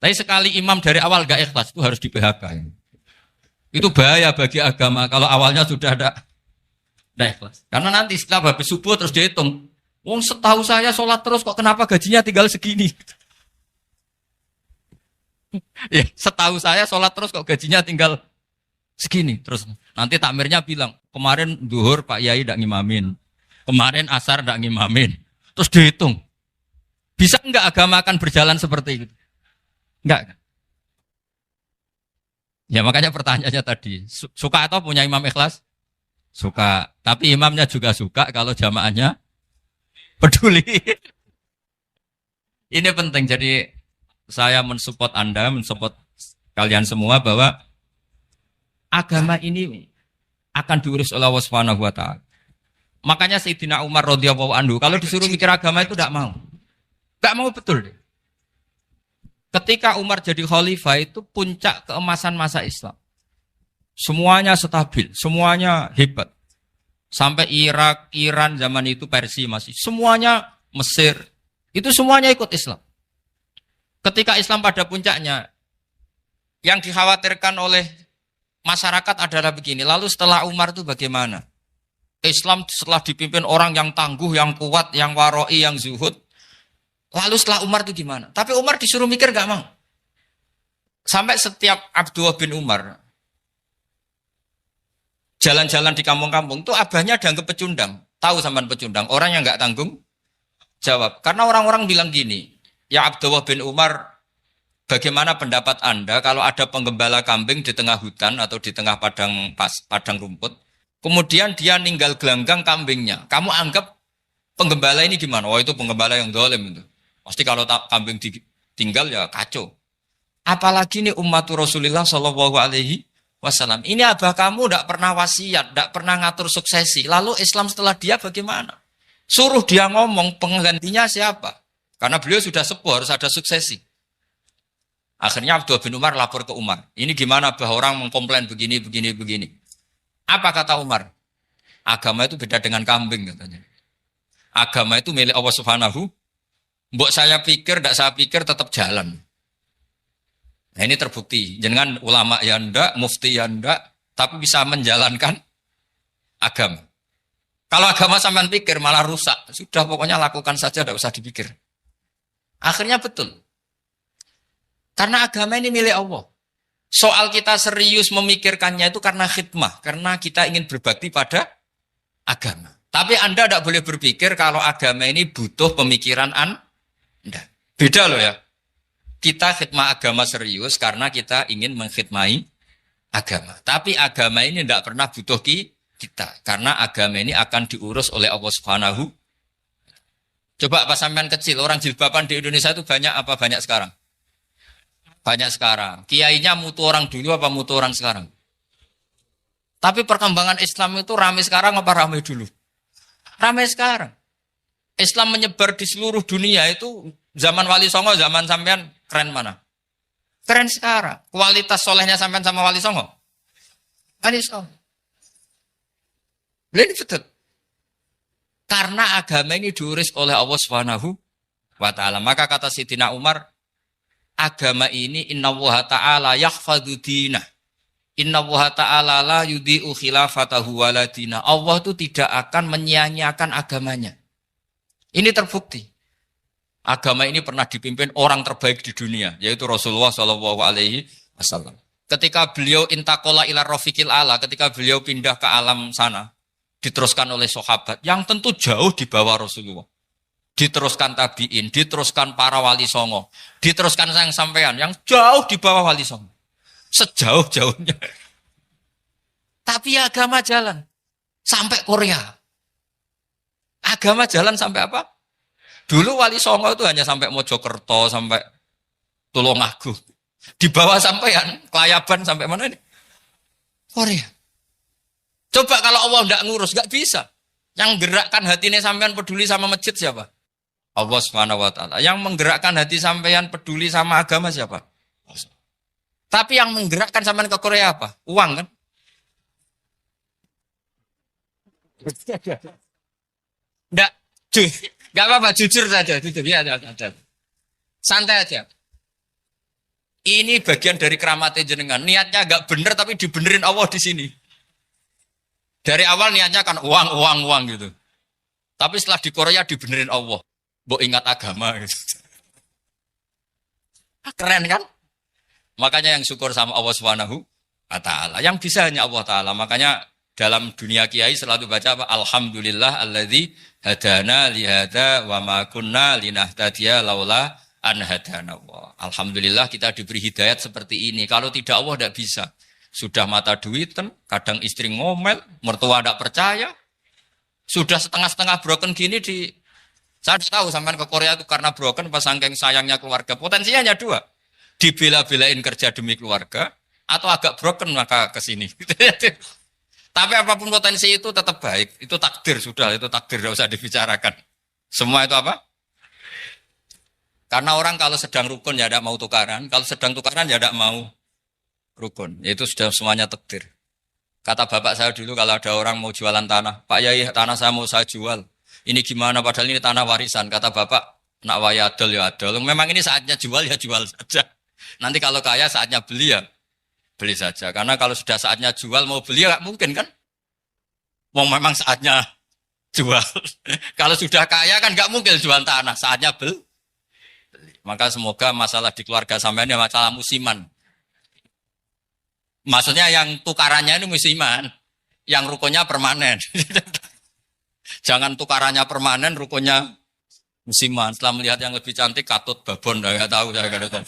Tapi sekali imam dari awal enggak ikhlas itu harus di PHK. Itu bahaya bagi agama kalau awalnya sudah ada ikhlas. Karena nanti setelah habis subuh terus dihitung. Wong setahu saya sholat terus kok kenapa gajinya tinggal segini? Ya, setahu saya sholat terus kok gajinya tinggal segini. Terus nanti takmirnya bilang, kemarin duhur Pak Yai tidak ngimamin. Kemarin asar tidak ngimamin. Terus dihitung. Bisa enggak agama akan berjalan seperti itu? Enggak kan? Ya makanya pertanyaannya tadi, suka atau punya imam ikhlas? Suka. Tapi imamnya juga suka kalau jamaahnya peduli. Ini penting. Jadi saya mensupport Anda, mensupport kalian semua bahwa agama ini akan diurus oleh Allah Subhanahu wa taala. Makanya Sayyidina Umar radhiyallahu anhu kalau disuruh mikir agama itu tidak mau. Enggak mau betul. Ketika Umar jadi khalifah itu puncak keemasan masa Islam. Semuanya stabil, semuanya hebat. Sampai Irak, Iran zaman itu Persia masih. Semuanya Mesir. Itu semuanya ikut Islam. Ketika Islam pada puncaknya, yang dikhawatirkan oleh masyarakat adalah begini. Lalu setelah Umar itu bagaimana? Islam setelah dipimpin orang yang tangguh, yang kuat, yang waroi, yang zuhud. Lalu setelah Umar itu gimana? Tapi Umar disuruh mikir gak mau. Sampai setiap Abdullah bin Umar jalan-jalan di kampung-kampung itu abahnya dianggap pecundang. Tahu sampean pecundang? Orang yang gak tanggung jawab. Karena orang-orang bilang gini, ya Abdullah bin Umar, bagaimana pendapat Anda kalau ada penggembala kambing di tengah hutan atau di tengah padang rumput, kemudian dia ninggal gelanggang kambingnya. Kamu anggap penggembala ini gimana? Oh itu penggembala yang dolim itu. Pasti kalau kambing ditinggal ya kacau. Apalagi ini ummatu Rasulullah Shallallahu Alaihi Wasallam. Ini abah kamu tidak pernah wasiat, tidak pernah ngatur suksesi. Lalu Islam setelah dia bagaimana? Suruh dia ngomong penggantinya siapa? Karena beliau sudah sepuh harus ada suksesi. Akhirnya Abdullah bin Umar lapor ke Umar. Ini gimana bah orang mengkomplain begini. Apa kata Umar? Agama itu beda dengan kambing katanya. Agama itu milik Allah Subhanahu. Mbok saya pikir, tidak saya pikir tetap jalan. Nah ini terbukti. Jangan ulama ya ndak, mufti ya ndak, tapi bisa menjalankan agama. Kalau agama sampean pikir malah rusak. Sudah pokoknya lakukan saja, tidak usah dipikir. Akhirnya betul. Karena agama ini milik Allah. Soal kita serius memikirkannya itu karena khidmah. Karena kita ingin berbakti pada agama. Tapi Anda tidak boleh berpikir kalau agama ini butuh pemikiran Anda. Beda loh ya. Kita khidmah agama serius karena kita ingin mengkhidmai agama. Tapi agama ini tidak pernah butuh kita. Karena agama ini akan diurus oleh Allah Subhanahu. Coba pas sampean kecil, orang jilbaban di Indonesia itu banyak apa banyak sekarang? Banyak sekarang. Kiainya mutu orang dulu apa mutu orang sekarang? Tapi perkembangan Islam itu ramai sekarang apa ramai dulu? Ramai sekarang. Islam menyebar di seluruh dunia itu zaman Wali Songo, zaman sampean keren mana? Keren sekarang. Kualitas solehnya sampean sama Wali Songo? Wali Songo. Ini betul. Karena agama ini diurus oleh Allah Subhanahu wa taala. Maka kata Sayyidina Umar, agama ini innallaha ta'ala yahfadzu dinah. Innallaha ta'ala la yudhi'u khilafatahu waladina. Allah itu tidak akan menyia-nyiakan agamanya. Ini terbukti. Agama ini pernah dipimpin orang terbaik di dunia, yaitu Rasulullah Shallallahu Alaihi Wasallam. Ketika beliau intakola ila rofiqil ala, ketika beliau pindah ke alam sana, diteruskan oleh sahabat yang tentu jauh di bawah Rasulullah. Diteruskan tabiin, diteruskan para wali songo, diteruskan sayang sampean yang jauh di bawah wali songo. Sejauh-jauhnya. Tapi agama jalan sampai Korea. Agama jalan sampai apa? Dulu wali songo itu hanya sampai Mojokerto, sampai Tulungagung. Di bawah sampean, Kelayaban sampai mana ini? Korea. Coba kalau Allah tidak ngurus, nggak bisa. Yang gerakkan hatinya sampean peduli sama masjid siapa? Allah Subhanahu wa taala. Yang menggerakkan hati sampean peduli sama agama siapa? Tapi yang menggerakkan sampean ke Korea apa? Uang kan? Enggak, enggak apa-apa, jujur saja, jujur ya, santai aja. Ini bagian dari keramatnya jenengan. Niatnya agak bener tapi dibenerin Allah di sini. Dari awal niatnya kan uang gitu. Tapi setelah di Korea dibenerin Allah. Mbok ingat agama gitu. Keren kan? Makanya yang syukur sama Allah Subhanahu wa taala. Yang bisa hanya Allah taala. Makanya dalam dunia kiai selalu baca apa? Alhamdulillah alladzi hadana li hadza wa ma kunna linahtadiya laula an hadana Allah. Alhamdulillah kita diberi hidayat seperti ini. Kalau tidak Allah tidak bisa. Sudah mata duitan, kadang istri ngomel, mertua tidak percaya. Sudah setengah-setengah broken gini di saya tahu sampean ke Korea itu karena broken pas saking sayangnya keluarga. Potensinya hanya dua. Dibela-belain kerja demi keluarga atau agak broken maka ke sini. Tapi apapun potensi itu tetap baik. Itu takdir sudah, itu takdir tidak usah dibicarakan. Semua itu apa? Karena orang kalau sedang rukun ya tidak mau tukaran, kalau sedang tukaran ya tidak mau rukun. Itu sudah semuanya takdir. Kata bapak saya dulu kalau ada orang mau jualan tanah, Pak Yai tanah saya mau saya jual. Ini gimana padahal ini tanah warisan. Kata bapak, nak waya adol ya adol. Memang ini saatnya jual ya jual saja. Nanti kalau kaya saatnya beli ya beli saja. Karena kalau sudah saatnya jual mau beli ya gak mungkin kan. Mau memang saatnya jual. Kalau sudah kaya kan gak mungkin jual tanah. Saatnya beli. Maka semoga masalah di keluarga sampean ya masalah musiman. Maksudnya yang tukarannya ini musiman. Yang rukunnya permanen. Jangan tukarannya permanen, rukunnya musiman. Setelah melihat yang lebih cantik, katut babon. Nggak tahu, saya nggak tahu.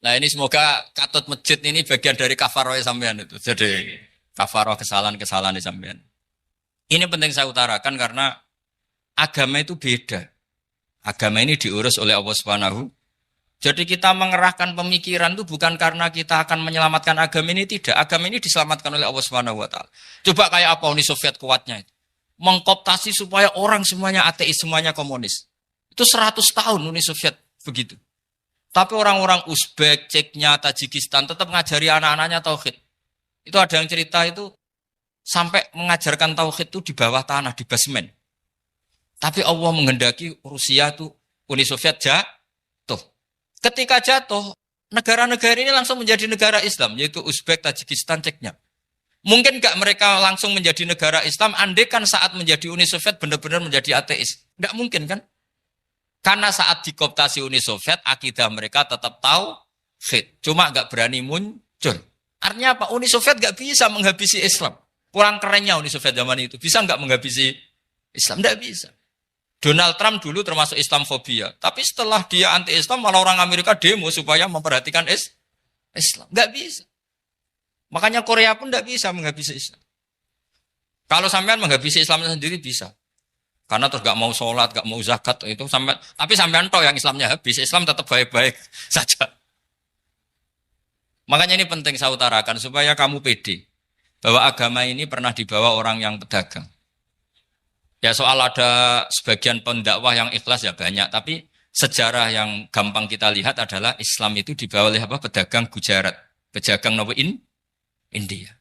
Nah ini semoga katut masjid ini bagian dari kafaroh sampean itu. Jadi kafaroh kesalahan-kesalahan di sampean. Ini penting saya utarakan karena agama itu beda. Agama ini diurus oleh Allah Subhanahu. Jadi kita mengerahkan pemikiran itu bukan karena kita akan menyelamatkan agama ini, tidak. Agama ini diselamatkan oleh Allah Subhanahu wa taala. Coba kayak apa Uni Soviet kuatnya itu. Mengkooptasi supaya orang semuanya ateis, semuanya komunis. Itu 100 tahun Uni Soviet begitu. Tapi orang-orang Uzbek, Ceknya, Tajikistan tetap mengajari anak-anaknya tauhid. Itu ada yang cerita itu sampai mengajarkan tauhid itu di bawah tanah, di basement. Tapi Allah menghendaki Rusia itu Uni Soviet jatuh. Ketika jatuh, negara-negara ini langsung menjadi negara Islam, yaitu Uzbek, Tajikistan, Ceknya. Mungkin nggak mereka langsung menjadi negara Islam, andaikan saat menjadi Uni Soviet benar-benar menjadi ateis. Nggak mungkin kan? Karena saat dikooptasi Uni Soviet, akidah mereka tetap tauhid. Cuma nggak berani muncul. Artinya apa? Uni Soviet nggak bisa menghabisi Islam. Kurang kerennya Uni Soviet zaman itu. Bisa nggak menghabisi Islam? Nggak bisa. Donald Trump dulu termasuk Islamfobia. Tapi setelah dia anti-Islam, malah orang Amerika demo supaya memperhatikan Islam. Nggak bisa. Makanya Korea pun tidak bisa menghabisi Islam. Kalau sampean menghabisi Islam sendiri bisa. Karena terus gak mau sholat, gak mau zakat itu sampean. Tapi sampean toh yang Islamnya habis, Islam tetap baik-baik saja. Makanya ini penting saya utarakan supaya kamu pede bahwa agama ini pernah dibawa orang yang pedagang. Ya soal ada sebagian pendakwah yang ikhlas ya banyak, tapi sejarah yang gampang kita lihat adalah Islam itu dibawa oleh apa? Pedagang Gujarat, pedagang India.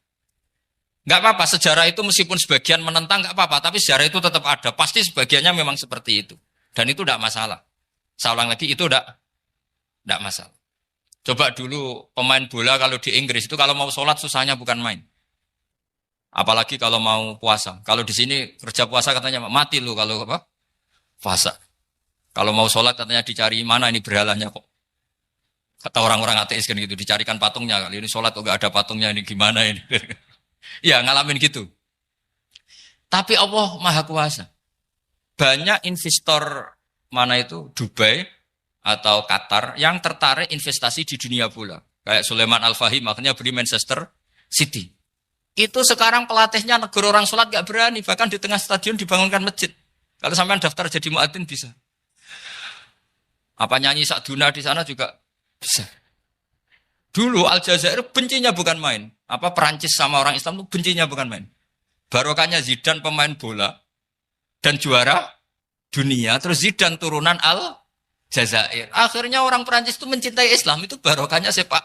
Enggak apa-apa, sejarah itu meskipun sebagian menentang enggak apa-apa, tapi sejarah itu tetap ada. Pasti sebagiannya memang seperti itu. Dan itu enggak masalah. Saya ulang lagi, itu enggak masalah. Coba dulu pemain bola kalau di Inggris itu kalau mau sholat susahnya bukan main. Apalagi kalau mau puasa. Kalau di sini kerja puasa katanya mati lu kalau apa? Puasa. Kalau mau sholat katanya dicari mana ini berhalanya kok. Kata orang-orang ateis kan gitu, dicarikan patungnya. Kali ini sholat kok gak ada patungnya, ini gimana ini. Ya ngalamin gitu. Tapi Allah Maha Kuasa. Banyak investor mana itu, Dubai atau Qatar, yang tertarik investasi di dunia bola. Kayak Sulaiman Al-Fahim, makanya beli Manchester City. Itu sekarang pelatihnya negara orang sholat gak berani, bahkan di tengah stadion dibangunkan masjid. Kalau sampai daftar jadi muadzin bisa. Apa nyanyi Sakduna di sana juga bisa. Dulu Aljazair bencinya bukan main. Apa Perancis sama orang Islam itu bencinya bukan main. Barokahnya Zidane pemain bola dan juara dunia. Terus Zidane turunan Aljazair. Akhirnya orang Perancis itu mencintai Islam. Itu barokahnya sepak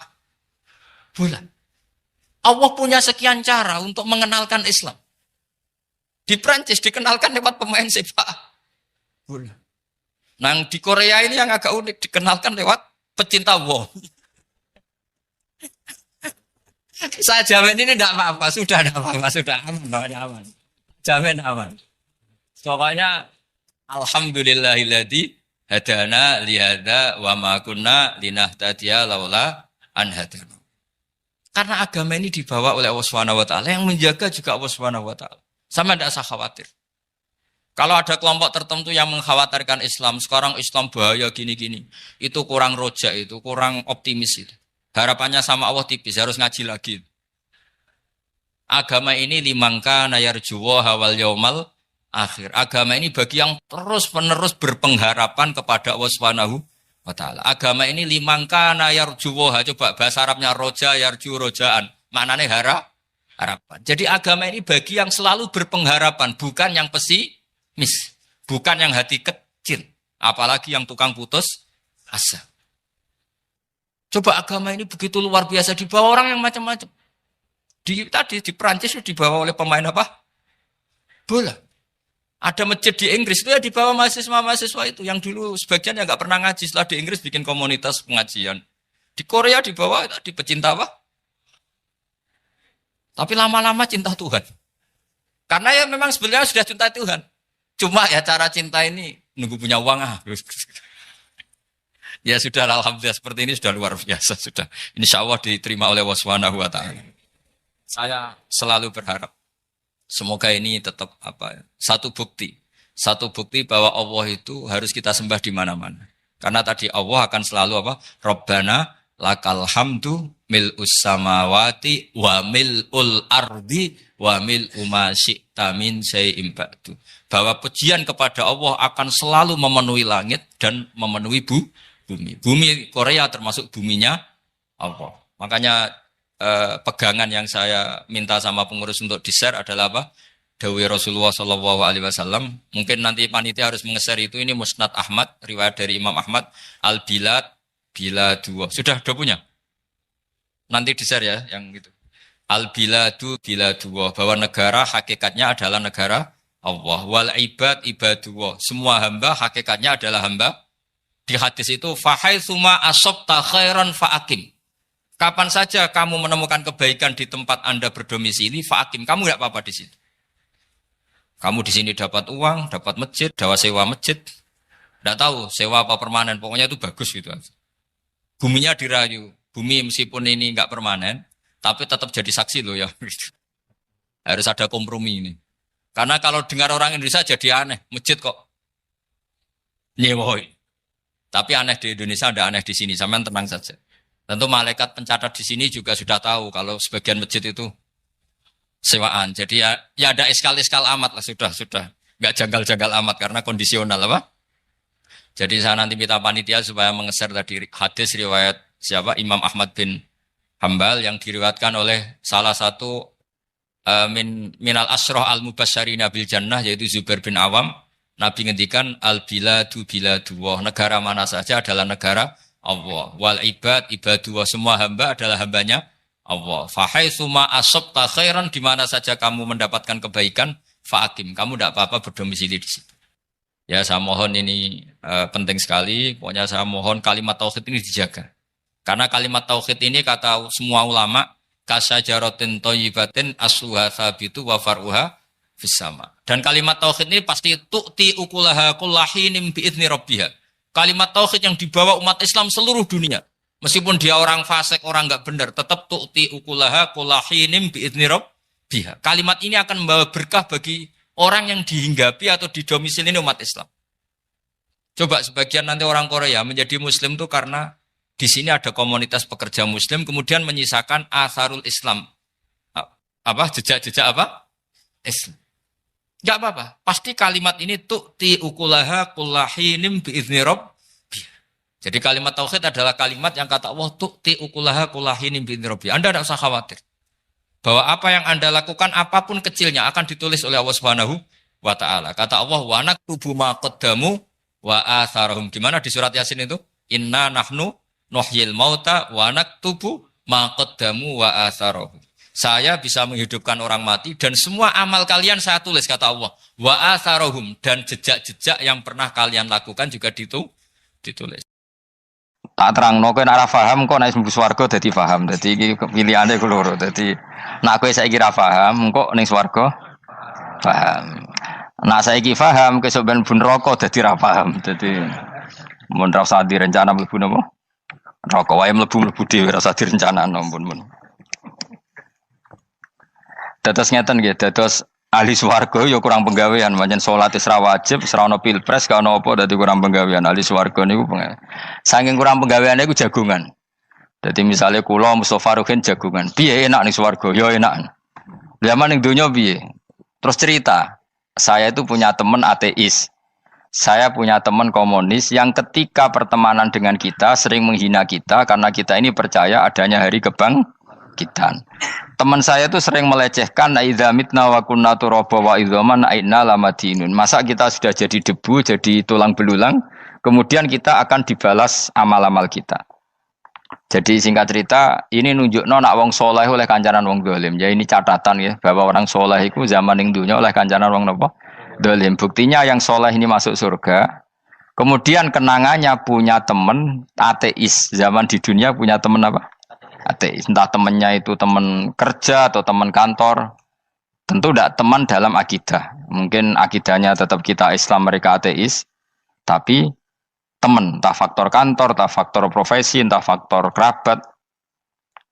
bola. Allah punya sekian cara untuk mengenalkan Islam. Di Perancis dikenalkan lewat pemain sepak bola. Nah di Korea ini yang agak unik dikenalkan lewat pecinta wong. Saya jamin ini tidak apa-apa, sudah tidak apa-apa, sudah aman, pokoknya aman. Jamin aman. Pokoknya alhamdulillahilladzi hadana lihada wa ma kunna linahtadiya laula an hadana. Karena agama ini dibawa oleh Allah Subhanahu wa taala, yang menjaga juga Allah Subhanahu wa taala. Sama tidak usah khawatir. Kalau ada kelompok tertentu yang mengkhawatirkan Islam, sekarang Islam bahaya gini-gini, itu kurang rojak, itu kurang optimis itu. Harapannya sama Allah tipis, harus ngaji lagi. Agama ini limangka nayarjuwa hawal yaumal akhir. Agama ini bagi yang terus-menerus berpengharapan kepada Allah Subhanahu wa ta'ala. Agama ini limangka nayarjuwa, coba bahasa Arabnya roja yarju rojaan. Maknanya harapan. Jadi agama ini bagi yang selalu berpengharapan, bukan yang pesimis, bukan yang hati kecil, apalagi yang tukang putus asa. Coba agama ini begitu luar biasa dibawa orang yang macam-macam. Tadi di Perancis dibawa oleh pemain apa? Bola. Ada masjid di Inggris itu ya dibawa mahasiswa-mahasiswa itu yang dulu sebagian yang nggak pernah ngaji, setelah di Inggris bikin komunitas pengajian. Di Korea dibawa di pecinta apa? Tapi lama-lama cinta Tuhan. Karena ya memang sebenarnya sudah cinta Tuhan. Cuma ya cara cinta ini nunggu punya uang Ya sudah, alhamdulillah seperti ini sudah luar biasa sudah. Insya Allah diterima oleh Allah Subhanahu wa ta'ala. Saya selalu berharap semoga ini tetap satu bukti bahwa Allah itu harus kita sembah di mana-mana. Karena tadi Allah akan selalu Rabbana lakal hamdu mil'us samawati wa mil'ul ardi wa mil'u ma syi'ta min syai'in ba'du. Bahwa pujian kepada Allah akan selalu memenuhi langit dan memenuhi bumi. Bumi Korea termasuk buminya Allah. Makanya pegangan yang saya minta sama pengurus untuk di-share adalah Dawi Rasulullah Shallallahu Alaihi Wasallam. Mungkin nanti panitia harus menge-share itu. Ini Musnad Ahmad, riwayat dari Imam Ahmad. Al-Bilad bila dua. Sudah punya? Nanti di-share ya, yang gitu. Al-Biladu bila dua. Bahwa negara hakikatnya adalah negara Allah. Wal ibad ibadullah. Semua hamba hakikatnya adalah hamba. Di hadis itu, fahaitsuma asabta khairan fa'akim. Kapan saja kamu menemukan kebaikan di tempat Anda berdomisili, fa'akim. Kamu tidak apa-apa di situ. Kamu di sini dapat uang, dapat masjid, sewa masjid. Tidak tahu sewa apa permanen, pokoknya itu bagus gitu. Buminya dirayu. Bumi meskipun ini nggak permanen, tapi tetap jadi saksi loh ya. Harus ada kompromi ini. Karena kalau dengar orang Indonesia jadi aneh. Masjid kok nyewoi. Tapi aneh di Indonesia, ada aneh di sini. Sampean tenang saja. Tentu malaikat pencatat di sini juga sudah tahu kalau sebagian masjid itu sewaan. Jadi ya ada eskal-eskal amat lah, sudah. Nggak janggal-janggal amat karena kondisional Jadi saya nanti minta panitia supaya mengeser tadi hadis riwayat siapa? Imam Ahmad bin Hambal yang diriwayatkan oleh salah satu minal asroh al-mubasyarina bil jannah, yaitu Zubair bin Awam. Nabi ngendikan al-biladu biladullah. Negara mana saja adalah negara Allah. Wal ibad ibadullah, semua hamba adalah hambanya Allah. Fahaitsuma asabta khairan, di mana saja kamu mendapatkan kebaikan, fa'akim. Kamu tidak apa-apa berdomisili di situ. Ya saya mohon ini penting sekali. Pokoknya saya mohon kalimat tauhid ini dijaga. Karena kalimat tauhid ini kata semua ulama, kasajaratin thayyibatin asluha tsabitu wa far'uha fis sama. Dan kalimat tauhid ini pasti tu'ti ukulaha kullahinim bi'izni rabbiha. Kalimat tauhid yang dibawa umat Islam seluruh dunia. Meskipun dia orang fasik, orang enggak benar, tetap tu'ti ukulaha kullahinim bi'izni rabbiha. Kalimat ini akan membawa berkah bagi orang yang dihinggapi atau didomisili umat Islam. Coba sebagian nanti orang Korea menjadi muslim itu karena di sini ada komunitas pekerja muslim, kemudian menyisakan atharul Islam. Jejak-jejak Islam. Enggak apa-apa. Pasti kalimat ini tu'ti ukulaha kullahinim bi'izni rabbiha. Jadi kalimat tauhid adalah kalimat yang kata Allah tu'ti ukulaha kullahinim bi'izni rabbiha. Anda tidak usah khawatir. Bahwa apa yang Anda lakukan, apapun kecilnya, akan ditulis oleh Allah Subhanahu wa ta'ala. Kata Allah, wa naktubu ma qaddamu wa atharahum. Gimana di surat Yasin itu? Inna nahnu nuhyil mauta wa naktubu ma qaddamu wa atharahum. Saya bisa menghidupkan orang mati dan semua amal kalian saya tulis, kata Allah. Wa atharahum, dan jejak-jejak yang pernah kalian lakukan juga ditulis. Tak terangno kowe nek ora paham kok nek mlebu swarga dadi paham. Dadi iki pilihane ku loro. Dadi nek kowe saiki ra paham kok ning swarga paham. Nek saiki paham kesuk ben mlebu neraka dadi ra paham. Dadi mun ra usah direncana mlebu napa? Neraka wae mlebu dhewe ra usah direncanakno mun. Dados ngeten nggih, dados ahli swarga ya kurang penggawean, pancen salat wis ra wajib, wis ra ono pilpres, gak ono apa dadi kurang penggawean. Ahli swarga niku saking kurang penggaweane iku jagungan. Dadi misale kula Mustofa Ruhin jagungan. Piye enak ning swarga? Ya enak. Zaman ning donya piye? Terus cerita, saya itu punya teman ateis. Saya punya teman komunis yang ketika pertemanan dengan kita sering menghina kita karena kita ini percaya adanya hari kebangkitan. Teman saya itu sering melecehkan idza mitna wa kunna turaba wa idzaman aina lamadinun. Masa kita sudah jadi debu, jadi tulang belulang, kemudian kita akan dibalas amal-amal kita. Jadi singkat cerita, ini nunjukno nak wong saleh oleh kancanan wong dolim. Ya ini catatan ya bahwa orang saleh itu zaman ning dunya oleh kancanan wong napa? Dolim. Buktinya yang saleh ini masuk surga. Kemudian kenangannya punya teman ateis. Zaman di dunia punya teman apa? Ateis. Entah temannya itu teman kerja atau teman kantor. Tentu tidak teman dalam akidah. Mungkin akidahnya tetap kita Islam, mereka ateis. Tapi teman, entah faktor kantor, entah faktor profesi, entah faktor kerabat.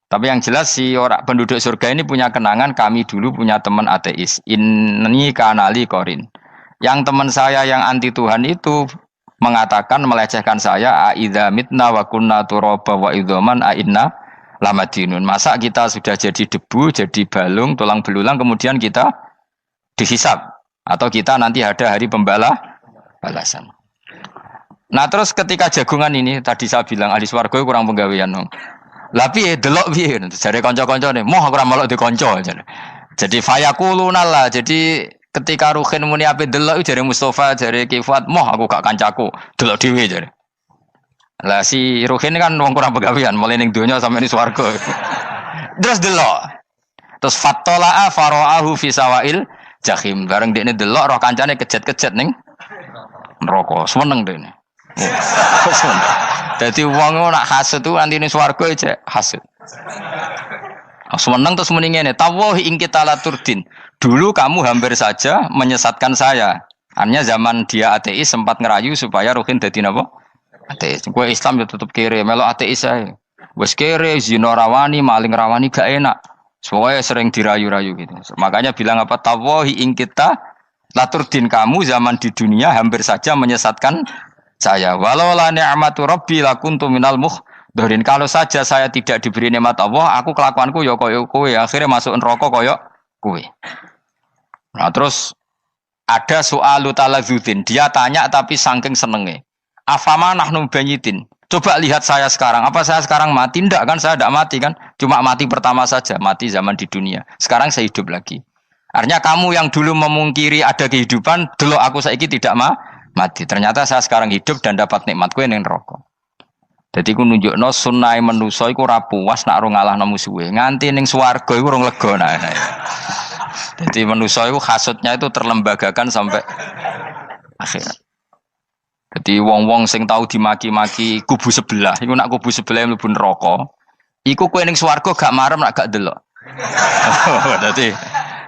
Tapi yang jelas si orang penduduk surga ini punya kenangan, kami dulu punya teman ateis. Ini kanali korin. Yang teman saya yang anti Tuhan itu mengatakan, melecehkan saya, aidza mitna wa kunna turaba wa idzaman aina lamadinun. Masa kita sudah jadi debu, jadi balung, tulang belulang, kemudian kita dihisab. Atau kita nanti ada hari balasan. Nah terus ketika jagungan ini, tadi saya bilang ahli swarga kurang penggawean. Lah piye delok piye? Jare kanca-kancane, moh aku ora melok di kanca. Jadi fayaquluna lah. Jadi ketika Ruhin muni ape delok jare Mustofa, jare Kifat, moh aku gak kancaku, delok dhewe jare. Lah si Ruhin kan wong kurang penggawean, mulai ning donya sampe ning swarga. Terus delok. Terus fattala'a fara'ahu fi sawail jahim. Bareng dekne delok roh kancane kejet-kejet ning neraka. Seneng dekne. Jadi wong nak hasud tu nanti ning swarga aja hasud. Seneng terus muni ngene, tawahi ing kita laturdin. Dulu kamu hampir saja menyesatkan saya. Artinya zaman dia ateis sempat ngerayu supaya Ruhin dadi napa? Ateis. Kowe Islam ya tetep kere, melok ateis ae. Wis kere, zina rawani, maling rawani gak enak. Soalnya sering dirayu-rayu gitu. Makanya bilang apa? Tawahi ing kita laturdin, kamu zaman di dunia hampir saja menyesatkan saya. Walau la ni'matu rabbi lakuntu minal muhdharin. Kalau saja saya tidak diberi nikmat Allah, aku kelakuanku ya koyo kowe, akhirnya masuk neraka koyo kowe. Nah, terus ada soalu taladzudin. Dia tanya tapi saking senenge. Afama nahnu banyitin. Coba lihat saya sekarang. Apa saya sekarang mati? Tidak kan, saya tidak mati kan. Cuma mati pertama saja, mati zaman di dunia. Sekarang saya hidup lagi. Artinya kamu yang dulu memungkiri ada kehidupan, dulu aku saiki tidak mati. Ternyata saya sekarang hidup dan dapat nikmat kowe ning neraka. Dadi ku nunjukno sunnahe manusa iku ora puas nek ora ngalahno musuhe. Nganti ning swarga iku ora lega nek. Dadi manusa iku hasudnya itu terlembagakan sampai akhirat. Jadi wong-wong sing tahu dimaki-maki kubu sebelah, iku nak kubu sebelah mlebu neraka, iku kowe ning swarga gak marem nak gak delok. Dadi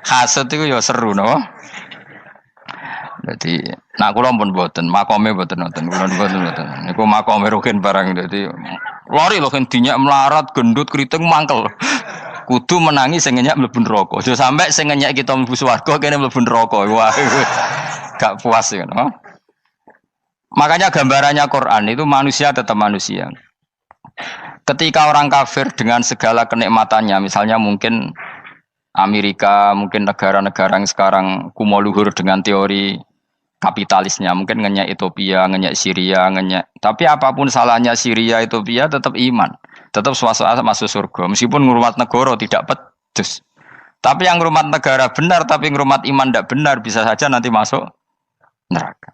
hasud iku ya seru no. Dadi nak kula pun mboten, makome mboten nonton, kula mboten. Niku makome Ruhin barang dadi lari lho kan dinyak melarat, gendut, kriting mangkel. Kudu menangi sing ngenyak mlebu neraka. Aja sampe sing ngenyak kita mlebu swarga kene mlebu neraka. Wah. Gak puas ya, no? Makanya gambarannya Quran itu manusia tetap manusia. Ketika orang kafir dengan segala kenikmatannya, misalnya mungkin Amerika, mungkin negara-negara yang sekarang kumo luhur dengan teori kapitalisnya, mungkin ngenyak Ethiopia, ngenyak Syria, ngenyak. Tapi apapun salahnya Syria, Ethiopia tetap iman, tetap suasana masuk surga. Meskipun ngurmat negara tidak pedes. Tapi yang ngurmat negara benar, tapi ngurmat iman tidak benar, bisa saja nanti masuk neraka.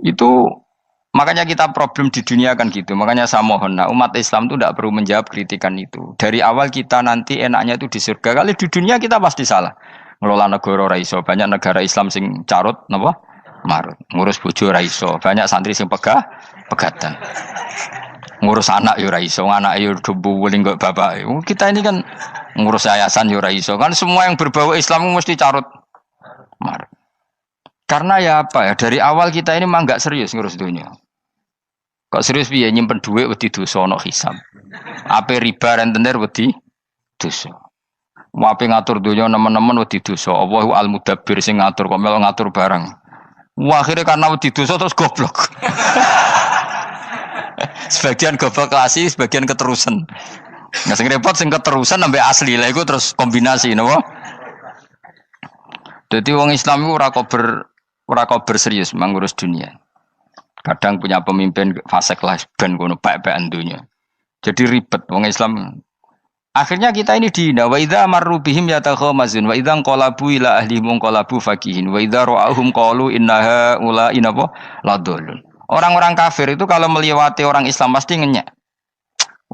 Itu makanya kita problem di dunia kan gitu. Makanya saya mohon, nah, umat Islam itu tidak perlu menjawab kritikan itu. Dari awal kita nanti enaknya itu di surga. Kali di dunia kita pasti salah. Ngelola negara raiso. Banyak negara Islam sing carut, napa? Marut. Ngurus bojo raiso. Banyak santri sing pegatan. ngurus anak yo ora iso, anak yo dumbuling kok bapak. Kita ini kan ngurus yayasan yo ora iso. Kan semua yang berbau Islam mesti carut marut. Karena ya apa ya, dari awal kita ini mah enggak serius ngurus dunia. Kok serius piye nyimpen dhuwit wedi dosa ana hisab. Ape riba rentenir wedi dosa. Wape ngatur dunia nemen-nemen wedi dosa. Allahu al-mudabbir sing ngatur kok melo ngatur barang. Wah, akhirnya karena wedi dosa terus goblok. Sebagian goblok klasik, sebagian keterusan. Nah, sing repot sing keterusan sampai asli lah iku terus kombinasi napa? Dadi wong Islam iku ora kober serius mengurus dunia. Kadang punya pemimpin fasik lah ben kono bae-baean dunia. Jadi ribet wong Islam. Akhirnya kita ini dihina wa idza marru bihim yatakhamazun wa idza qalabu ila ahlihim qalabu fakihin wa idza ra'ahum qalu innaha ula inapa ladallun. Orang-orang kafir itu kalau melewati orang Islam pasti ngenyek.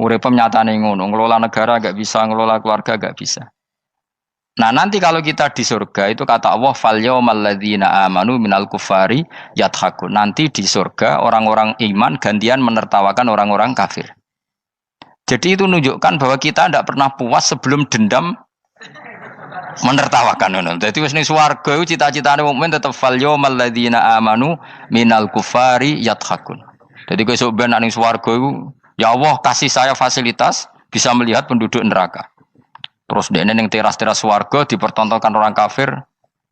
Urip nyatane ngono, ngelola negara enggak bisa, ngelola keluarga enggak bisa. Nah, nanti kalau kita di surga itu kata Allah fal yaumal ladzina amanu minal kufari yadhakun. Nanti di surga orang-orang iman gantian menertawakan orang-orang kafir. Jadi itu menunjukkan bahwa kita tidak pernah puas sebelum dendam menertawakan. Jadi wis ning swarga iku cita-citane mukmin tetep fal yaumal ladzina amanu minal kufari yadhakun. Jadi kowe sok ben ning swarga iku ya Allah kasih saya fasilitas bisa melihat penduduk neraka. Terus dene ning teras-teras swarga dipertontonkan orang kafir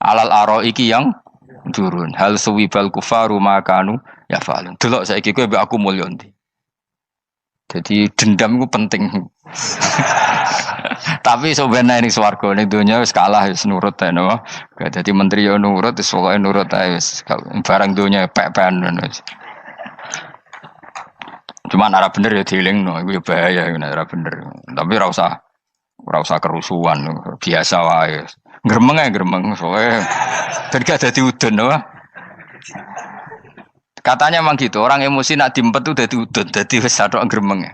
alal araiki yang durun. Hal suwibal kufaru makanu ya falun. Delok saiki kowe mbek aku mulya ndi. Jadi dendam itu penting. Tapi sebenarnya ning swarga ning donya wis kalah wis nurut ae no. Dadi menteri yo nurut wis pokoke nurut ae wis barang donya pek-pekan wis. Cuman arah bener ya dielingno iku ya bahaya ora bener. Tapi ora usah kerusuhan, biasa wae. Gremeng ae gremeng soalnya gak dadi udun no. Katanya memang gitu, orang emosi nak diempet tuh dadi udun, dadi wis sadok gremeng.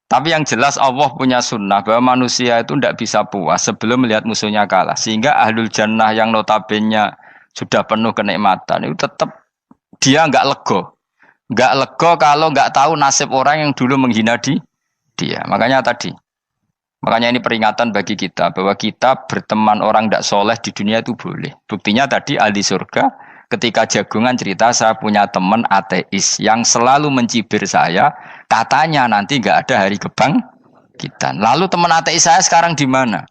Tapi yang jelas Allah punya sunnah bahwa manusia itu tidak bisa puas sebelum melihat musuhnya kalah. Sehingga ahlul jannah yang notabene sudah penuh kenikmatan itu tetap dia enggak lego. Enggak lego kalau enggak tahu nasib orang yang dulu menghina dia. Makanya ini peringatan bagi kita bahwa kita berteman orang tidak soleh di dunia itu boleh. Buktinya tadi ahli surga ketika jagungan cerita saya punya teman ateis yang selalu mencibir saya, katanya nanti nggak ada hari kebangkitan. Lalu teman ateis saya sekarang di mana?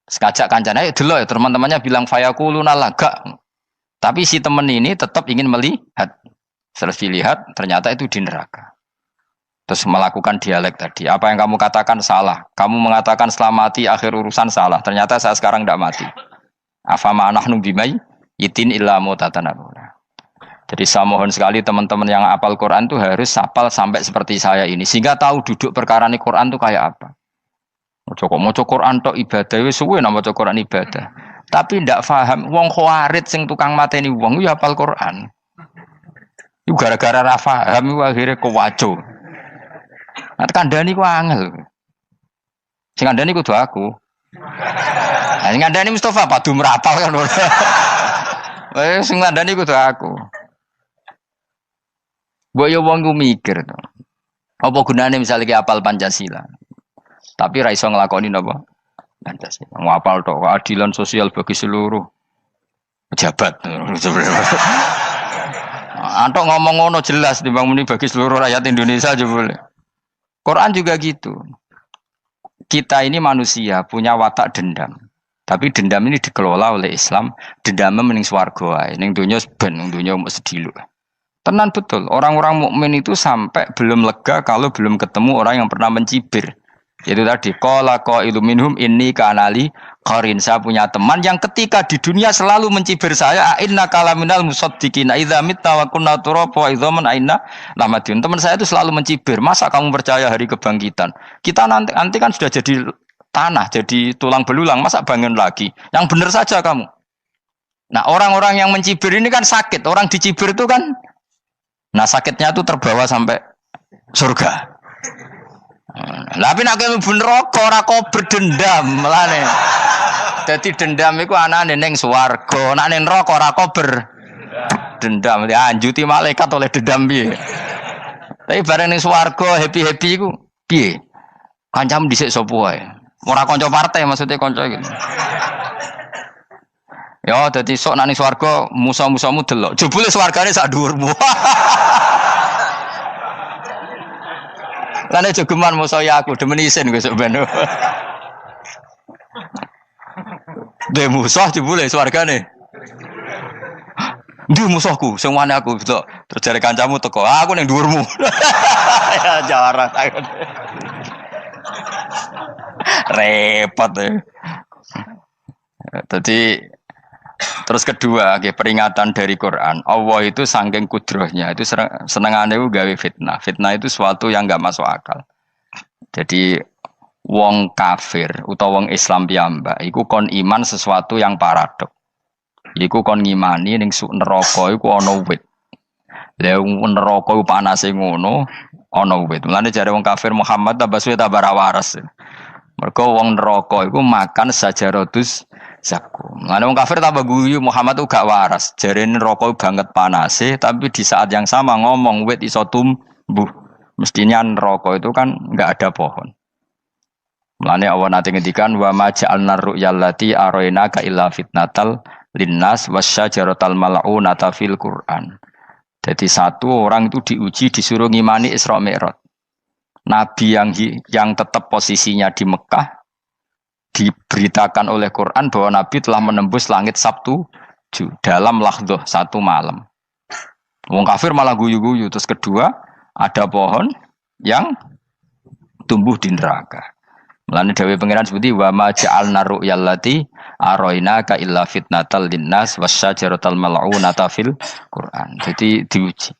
Sekajak kancana ya dulu ya teman-temannya bilang fayakuluna laga. Tapi si teman ini tetap ingin melihat. Setelah dilihat ternyata itu di neraka. Terus melakukan dialek tadi. Apa yang kamu katakan salah. Kamu mengatakan setelah mati akhir urusan salah. Ternyata saya sekarang tidak mati. Afama nahnu bimai itin illa mutatanabuna. Jadi saya mohon sekali teman-teman yang hafal Quran itu harus hafal sampai seperti saya ini. Sehingga tahu duduk perkara ini Quran itu kayak apa. Moco Quran tok ibadah. Wis suwe nama moco Quran ibadah. Tapi tidak paham. Wong khawarit sing tukang mateni wong ya hafal Quran. Itu gara-gara ra paham akhirnya kewaco. Nah, kandhani ku angel. Sing kandhani kudu aku. Nah, sing kandhani Mustafa padu merapal kan. Sing kandhani kudu aku. Mbok yo wong ku mikir to. Apa gunane misalnya ki apal Pancasila. Tapi ra iso nglakoni napa? Pancasila. Ngapal tok keadilan sosial bagi seluruh pejabat. Antok ngomong ngono jelas timbang muni bagi seluruh rakyat Indonesia aja boleh. Quran juga gitu. Kita ini manusia punya watak dendam. Tapi dendam ini dikelola oleh Islam. Dendamnya mending swarga ae. Ning donya ben, ning donya mung sedhilu. Tenan betul. Orang-orang mukmin itu sampai belum lega kalau belum ketemu orang yang pernah mencibir. Itu tadi qala qailu minhum inni kanali qarin. Saya punya teman yang ketika di dunia selalu mencibir saya, inna kalaminal musaddiqina idza mitta wa kunna turaba wa idzaman aina lamadun. Teman saya itu selalu mencibir, masa kamu percaya hari kebangkitan? Kita nanti kan sudah jadi tanah, jadi tulang belulang, masa bangun lagi? Yang benar saja kamu. Nah, orang-orang yang mencibir ini kan sakit. Orang dicibir itu kan nah sakitnya itu terbawa sampai surga. Tapi nek kowe mlebu neraka ora kok berdendam melane. Dadi dendam iku anane ning swarga, nek ning neraka ora kok berdendam. Dianjuti malaikat oleh dendam piye. Tapi bareng ning swarga happy-happy iku piye? Kancamu dhisik sapa wae. Ora kanca partai maksudnya kanca gitu. Ya dadi sok nang ning swarga musa-musamu delok. Jebule swargane sak dhuwurmu. Lan jogeman musa ya aku demen isin besok ben. Dhe musuh jebule swargane. Ndi musuhku sing wane aku delok. Terus jare kancamu teko, aku ning dhuwurmu. Ya jarang. Repot ya. Jadi terus kedua, peringatan dari Quran. Allah itu saking kudrohnya itu senengane gawe fitnah. Fitnah itu sesuatu yang enggak masuk akal. Jadi wong kafir utawa wong Islam piyambak iku kon iman sesuatu yang paradok. Iku kon ngimani ning neraka iku ana wit. Lah neraka iku panase ngono, ana wit. Mulane jare wong kafir Muhammad tambah suwe tambah ra waras. Mergo wong neraka iku makan sajarodus zakum. Mulane wong kafir tambah guyu Muhammad tuh gak waras. Jarene neraka banget panase, tapi di saat yang sama ngomong wit iso tumbuh. Mestinya neraka itu kan enggak ada pohon. Mulane Allah nate ngendikan wa ma ja'alna ru'yallati arainaka illa fitnatal linnas wasyajaratal mal'unata fil Qur'an. Jadi satu orang itu diuji disuruh ngimani Isra Mi'raj. Nabi yang tetap posisinya di Mekah diberitakan oleh Quran bahwa Nabi telah menembus langit Sabtu dalam lahdoh satu malam. Wong kafir malah guyu-guyu. Terus kedua ada pohon yang tumbuh di neraka. Mulane dawuh pangeran seperti wa ma ja'alna ru'yallati arainaka illa fitnatal linnas wasyajaratal mal'unata fil Quran. Jadi diuji.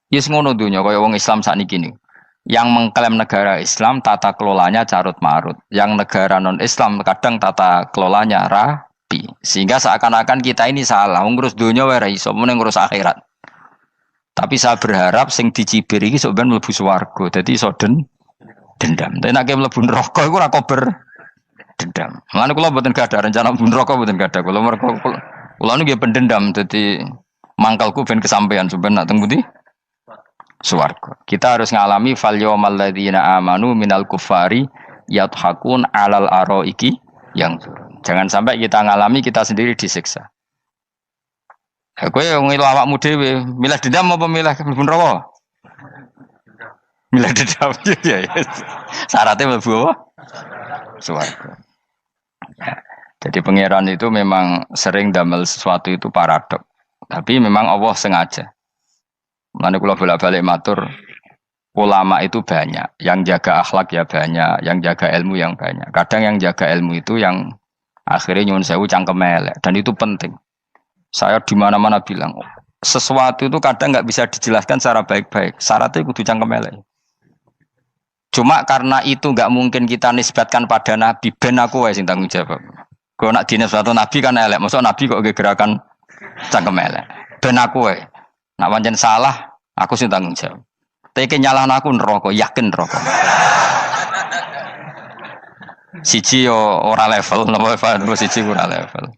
Yes ngono dunya kaya wong Islam sakniki niku. Yang mengklaim negara Islam tata kelolanya carut marut. Yang negara non Islam kadang tata kelolanya rapi. Sehingga seakan-akan kita ini salah. Ngurus dunia wae ra iso, mung ngurus akhirat. Tapi saya berharap sing dicibir iki sok ben mlebu swarga. Dadi iso dendam. Tapi nek mlebu neraka iku ora kober dendam. Mulane kula mboten gadah rencana mlebu neraka mboten gadah. Kula niku nggih pendendam dadi mangkalku ben kesampaian sampeyan nak teng pundi? Swarga. Kita harus ngalami fal yawmal ladzina amanu minal kuffari yadhakun alal araiki yang jangan sampai kita ngalami kita sendiri disiksa. Kowe ngilu awakmu dhewe, milih dendam apa milih mlebu neraka? Milih dendam ya. Syaratnya mlebu apa? Swarga. Ya. Jadi pangeran itu memang sering damel sesuatu itu paradok. Tapi memang Allah sengaja. Mulane kula bolak-balik matur, ulama itu banyak, yang jaga akhlak ya banyak, yang jaga ilmu yang banyak. Kadang yang jaga ilmu itu yang akhirnya nyuwun sewu cangkem elek dan itu penting. Saya di mana-mana bilang, sesuatu itu kadang nggak bisa dijelaskan secara baik-baik. Syaratnya kudu cangkem elek. Cuma karena itu nggak mungkin kita nisbatkan pada Nabi, ben aku wae sing tanggung jawab. Kalau nak dinisbatkan Nabi kan elek, maksud Nabi kok gerakan cangkem elek. Ben aku wae. Nak pancen salah, aku sing tanggung jawab. Tapi nyalahno aku neraka, yakin neraka. Siji yo ora level, napa siji ora level.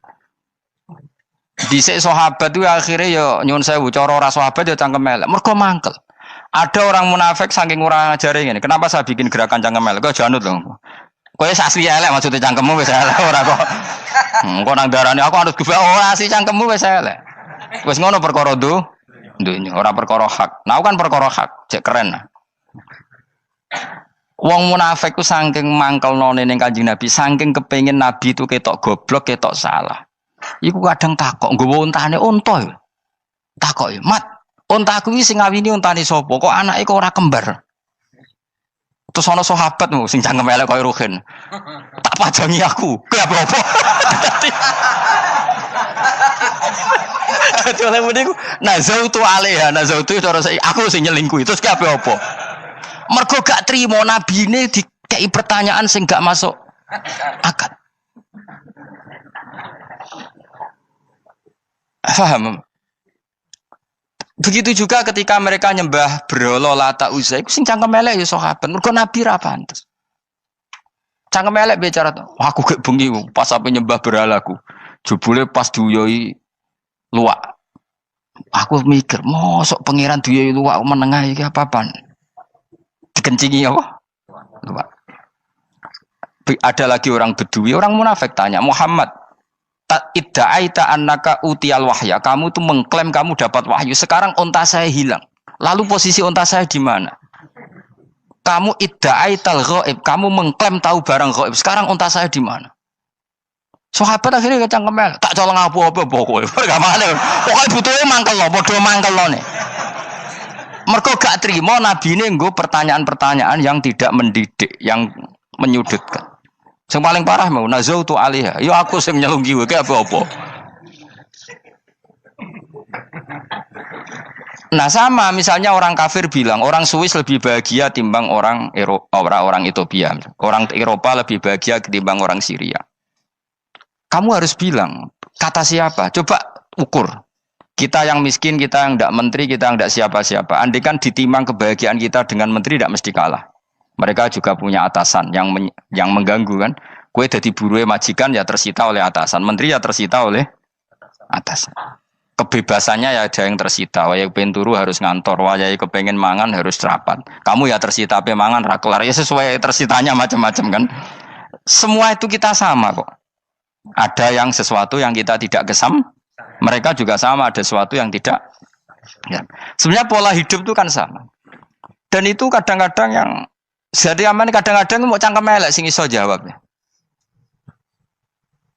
Dhisik sahabat itu akhirnya yo nyuwun sewu cara ora sahabat yo cangkem elek. Mergo mangkel. Ada orang munafik saking ora ngajari ngene. Kenapa saya bikin gerakan cangkem elek? Kok janut lho. Kowe asli elek maksudnya cangkemmu wis elek ora kok. Engko nang darane aku harus gebak ora asli cangkemmu wis elek. Wis ngono perkara dunya ora perkara hak. Nah kan perkara hak, cek keren. Wong munafik ku saking mangkelnone ning Kanjeng Nabi, saking kepengin Nabi itu ketok goblok, ketok salah. Iku kadang takok nggawa untane unta ya. Takok ya, "Mat, untaku iki sing ngawini untane sapa? Kok anake kok ora kembar?" Terus ana sahabatmu sing cangkem elek koyo Ruhin. Tak pajangi aku. Kowe apa? Dadi oleh muni ku nazautu alaiha, nazautu cara aku sing nyelingkuhi. Terus ki apa? Mergo gak trimo nabine dikei pertanyaan sing gak masuk akal. Paham? Begitu juga ketika mereka nyembah berhala Lata Uzza iku sing cangkem elek ya sahabat. Mergo nabi ra pantes. Cangkem elek bicara, aku gak bengi pas sampe nyembah berhalaku. Jebule pas diuyoi luwak. Aku mikir, mosok pangeran duwe luwak menengah iki apa-apaan? Dikencingi apa? Luwak. Ada lagi orang Bedui, orang munafik tanya, Muhammad, idda'aita annaka utiyal wahya. Kamu tuh mengklaim kamu dapat wahyu. Sekarang unta saya hilang. Lalu posisi unta saya di mana? Kamu idda'aital ghaib. Kamu mengklaim tahu barang ghaib. Sekarang unta saya di mana? Sahabat akhirnya kecangkemel, tak colong apa-apa pokoknya. Pergamane. Pokoknya butuhnya mangkel lo, bodoh mangkel lo nih. Mergo gak terima nabi ini nggo pertanyaan-pertanyaan yang tidak mendidik, yang menyudutkan. Yang paling parah mau nazautu alaiha. Yo aku sing nyelunggi wae apa-apa. Nah sama misalnya orang kafir bilang orang Swiss lebih bahagia timbang orang orang Ethiopia. Orang Eropa lebih bahagia ketimbang orang Syria. Kamu harus bilang, kata siapa? Coba ukur. Kita yang miskin, kita yang tidak menteri, kita yang tidak siapa-siapa. Andai kan ditimang kebahagiaan kita dengan menteri, tidak mesti kalah. Mereka juga punya atasan yang mengganggu kan. Kue jadi buruh majikan ya tersita oleh atasan. Menteri ya tersita oleh atasan. Kebebasannya ya ada yang tersita. Wayai pengen turu harus ngantor. Wayai kepengen mangan harus rapat. Kamu ya tersita pe mangan rakelar. Ya sesuai tersitanya macam-macam kan. Semua itu kita sama kok. Ada yang sesuatu yang kita tidak kesam, mereka juga sama ada sesuatu yang tidak. Ya. Sebenarnya pola hidup itu kan sama. Dan itu kadang-kadang yang jadi aman kadang-kadang mau cangkem elek sing iso jawabnya.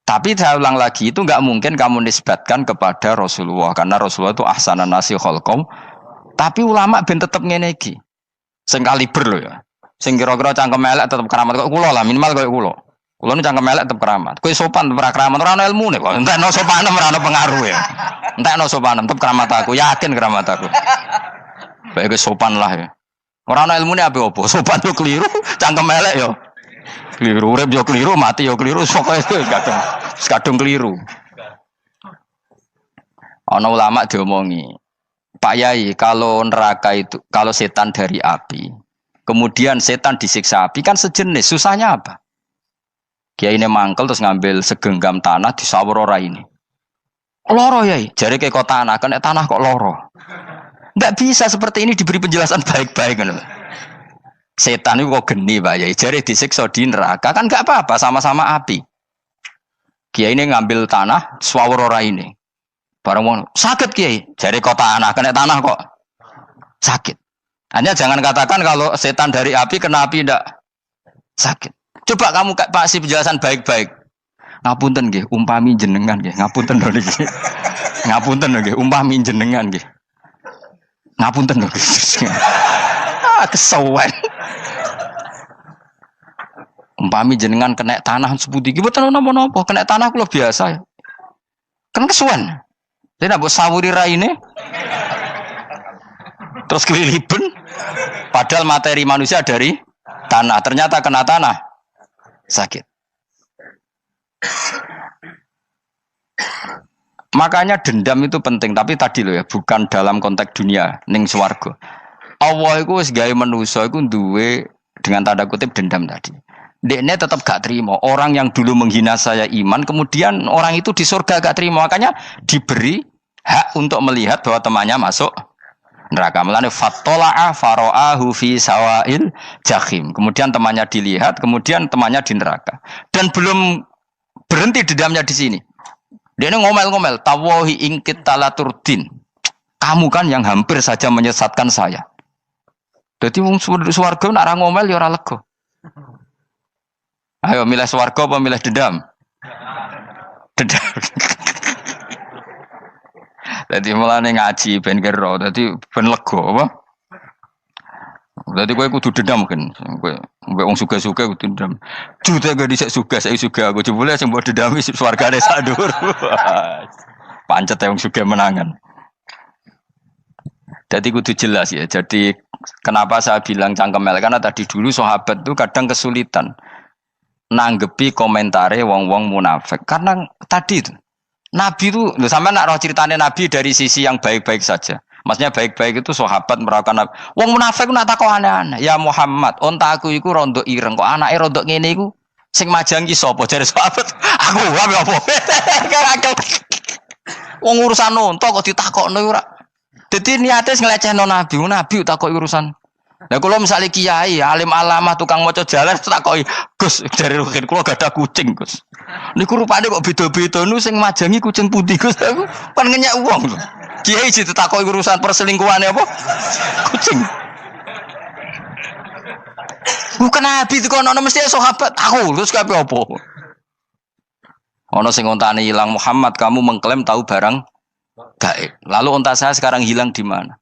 Tapi saya ulang lagi itu nggak mungkin kamu nisbatkan kepada Rasulullah karena Rasulullah itu ahsanan nasi khalqum. Tapi ulama ben tetep ngene iki. Sing kaliber lho ya. Sing kira-kira cangkem elek tetep keramat kok kula lah minimal koyo kula. Kulo ini cangkem elek tetep keramat. Kowe sopan tetep keramat, ora ono ilmune kok. Entekno sopanem ora ono pengaruh ya. Entekno sopanem tetep keramat aku, yakin keramat aku. Baik sopan lah ya. Ora ono ilmune apa-apa, sopan yo keliru, cangkem elek yo keliru, urip yo keliru, mati yo keliru, pokoke kadung keliru. Ono ulama diomongi, Pak Yai, kalau neraka itu, kalau setan dari api, kemudian setan disiksa api kan sejenis, susahnya apa? Kiai ini mangkel terus ngambil segenggam tanah di sawur ora ini. Loro yai, jari ke kota tanah, kena tanah kok loro. Enggak bisa seperti ini diberi penjelasan baik-baik kan. Setan itu kok geni Pak Yai, jari disiksa di neraka kan enggak apa-apa sama-sama api. Kiai ini ngambil tanah sawur ora ini. Barang mau sakit Kiai, jari kota tanah kena tanah kok sakit. Hanya jangan katakan kalau setan dari api kena api enggak sakit. Coba kamu kasih penjelasan baik-baik. Ngapunten nggih, umpami jenengan nggih. Ngapunten lho niki. Ngapunten lho nggih, umpami jenengan nggih. Ngapunten lho. Kesuwen. Umpami jenengan kena tanah sepundi iki mboten napa-napa, kena tanah kula biasa. Kan kesuwen. Dene mbok sawuri raine. Terus keliliben. Padahal materi manusia dari tanah, ternyata kena tanah. Sakit. Makanya dendam itu penting, tapi tadi loh ya, bukan dalam konteks dunia, ning swarga. Allah iku wis gawe manusa iku duwe dengan tanda kutip dendam tadi. Dekne tetap gak terima. Orang yang dulu menghina saya iman, kemudian orang itu di surga gak terima, makanya diberi hak untuk melihat bahwa temannya masuk neraka. Mulane fattala'a fara'ahu fi sawail jahim. Kemudian temannya dilihat, kemudian temannya di neraka. Dan belum berhenti dendamnya di sini. Dia ini ngomel-ngomel, tawahi ingkit talaturdin. Kamu kan yang hampir saja menyesatkan saya. Jadi wong swarga nek ora ngomel ya ora lega. Ayo milih swarga apa milih dendam? Dendam. Jadi mulane ngaji ben kero, dadi ben lega apa? Dadi kowe kudu dendam kan. Kowe wong suga-suga kudu dendam. Jute gak dhisik suga, saiki suga aku jebule sing mbok dendami swargane sak dhuwur. Pancet wong suga menangan. Jadi kudu jelas ya. Jadi kenapa saya bilang cangkemel karena tadi dulu sahabat itu kadang kesulitan nanggepi komentare wong-wong munafik. Karena tadi itu Nabi itu, sampai nak roh ceritanya Nabi dari sisi yang baik-baik saja. Maksudnya baik-baik itu sahabat merawakan Nabi. Wong munafik nak takok aneh-aneh. Ya Muhammad, onta aku iku rondo ireng kok anake rondo ngene iku sing majangi sapa jare sahabat. Aku apa? Wong urusan onta kok ditakokno ora. Dadi niate ngelecehno nabi, nabi takoki urusan. Lah kula misale kiai, alim alamah tukang maca jalan takoki, "Gus, dari rukin kula gak ada kucing, Gus." Niku rupane kok beda-beda nu sing majangi kucing putih, Gus. Aku kan ngenyek wong. Kiai ditakoki urusan perselingkuhane apa? Kucing. Bukan nabi itu kono mesti sahabat aku, terus kabeh apa? Ono sing ontane hilang Muhammad, kamu mengklaim tahu barang gaib. Lalu onta saya sekarang hilang di mana?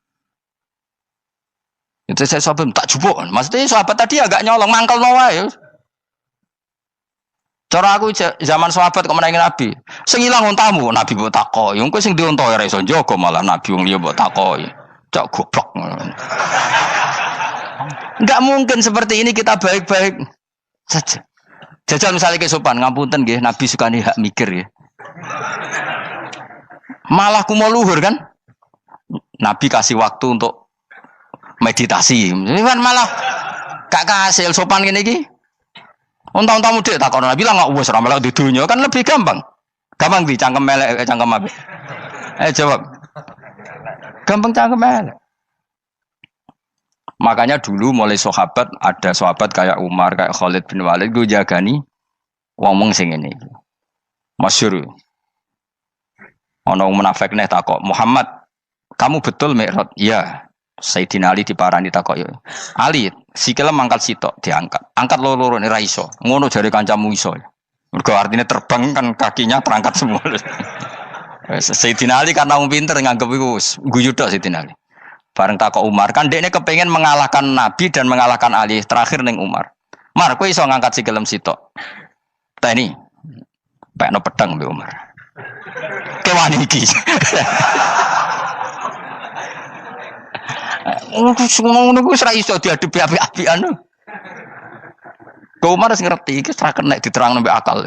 Itu saya sahabat tak jupuk. Maksudnya sahabat tadi agak nyolong mangkel noa ya. Cara aku zaman sahabat kok menangi Nabi. Sing ilang ontamu, Nabi mbok takoki. Engko sing dionto ora iso njaga malah Nabi wong liya mbok takoki. Cok goblok. Enggak mungkin seperti ini kita baik-baik saja. Jajal misalnya ke sopan, ngapunten nggih, Nabi sukani hak mikir ya. Malah kumo luhur kan? Nabi kasih waktu untuk meditasi. Kan malah gak kasil sopan gini iki. Unta-untamu dhek takon Nabi lah enggak wis ora melok di dunya kan lebih gampang. Gampang di cangkem melek cangkem apik. Jawab. Gampang cangkem melek. Makanya dulu mulai sahabat ada sahabat kayak Umar, kayak Khalid bin Walid gue jagani wong sing ngene iki. Masyhur. Ana wong munafik neh takok, "Muhammad, kamu betul Mi'raj?" "Iya." Sayyidina Ali diparani takok yo. "Ali, sikile mangkat sitok diangkat. Angkat loro-loro ora iso." Ngono jare kancamu iso. Mergo artinya terbang kan kakinya terangkat semua. Sayyidina Ali karena wong pinter nganggep iku guyu tok Sayyidina Ali. Bareng takok Umar, kan dekne kepengen mengalahkan Nabi dan mengalahkan Ali. Terakhir ning Umar. "Mar, kowe iso ngangkat sikilem sitok." "Ta ini, pekno pedang mbek Umar." "Kewani iki." Ngono ku wis ra iso diadepi api-apian. Kok Umar wis ngerti iki ora kena diterangno mbek akal.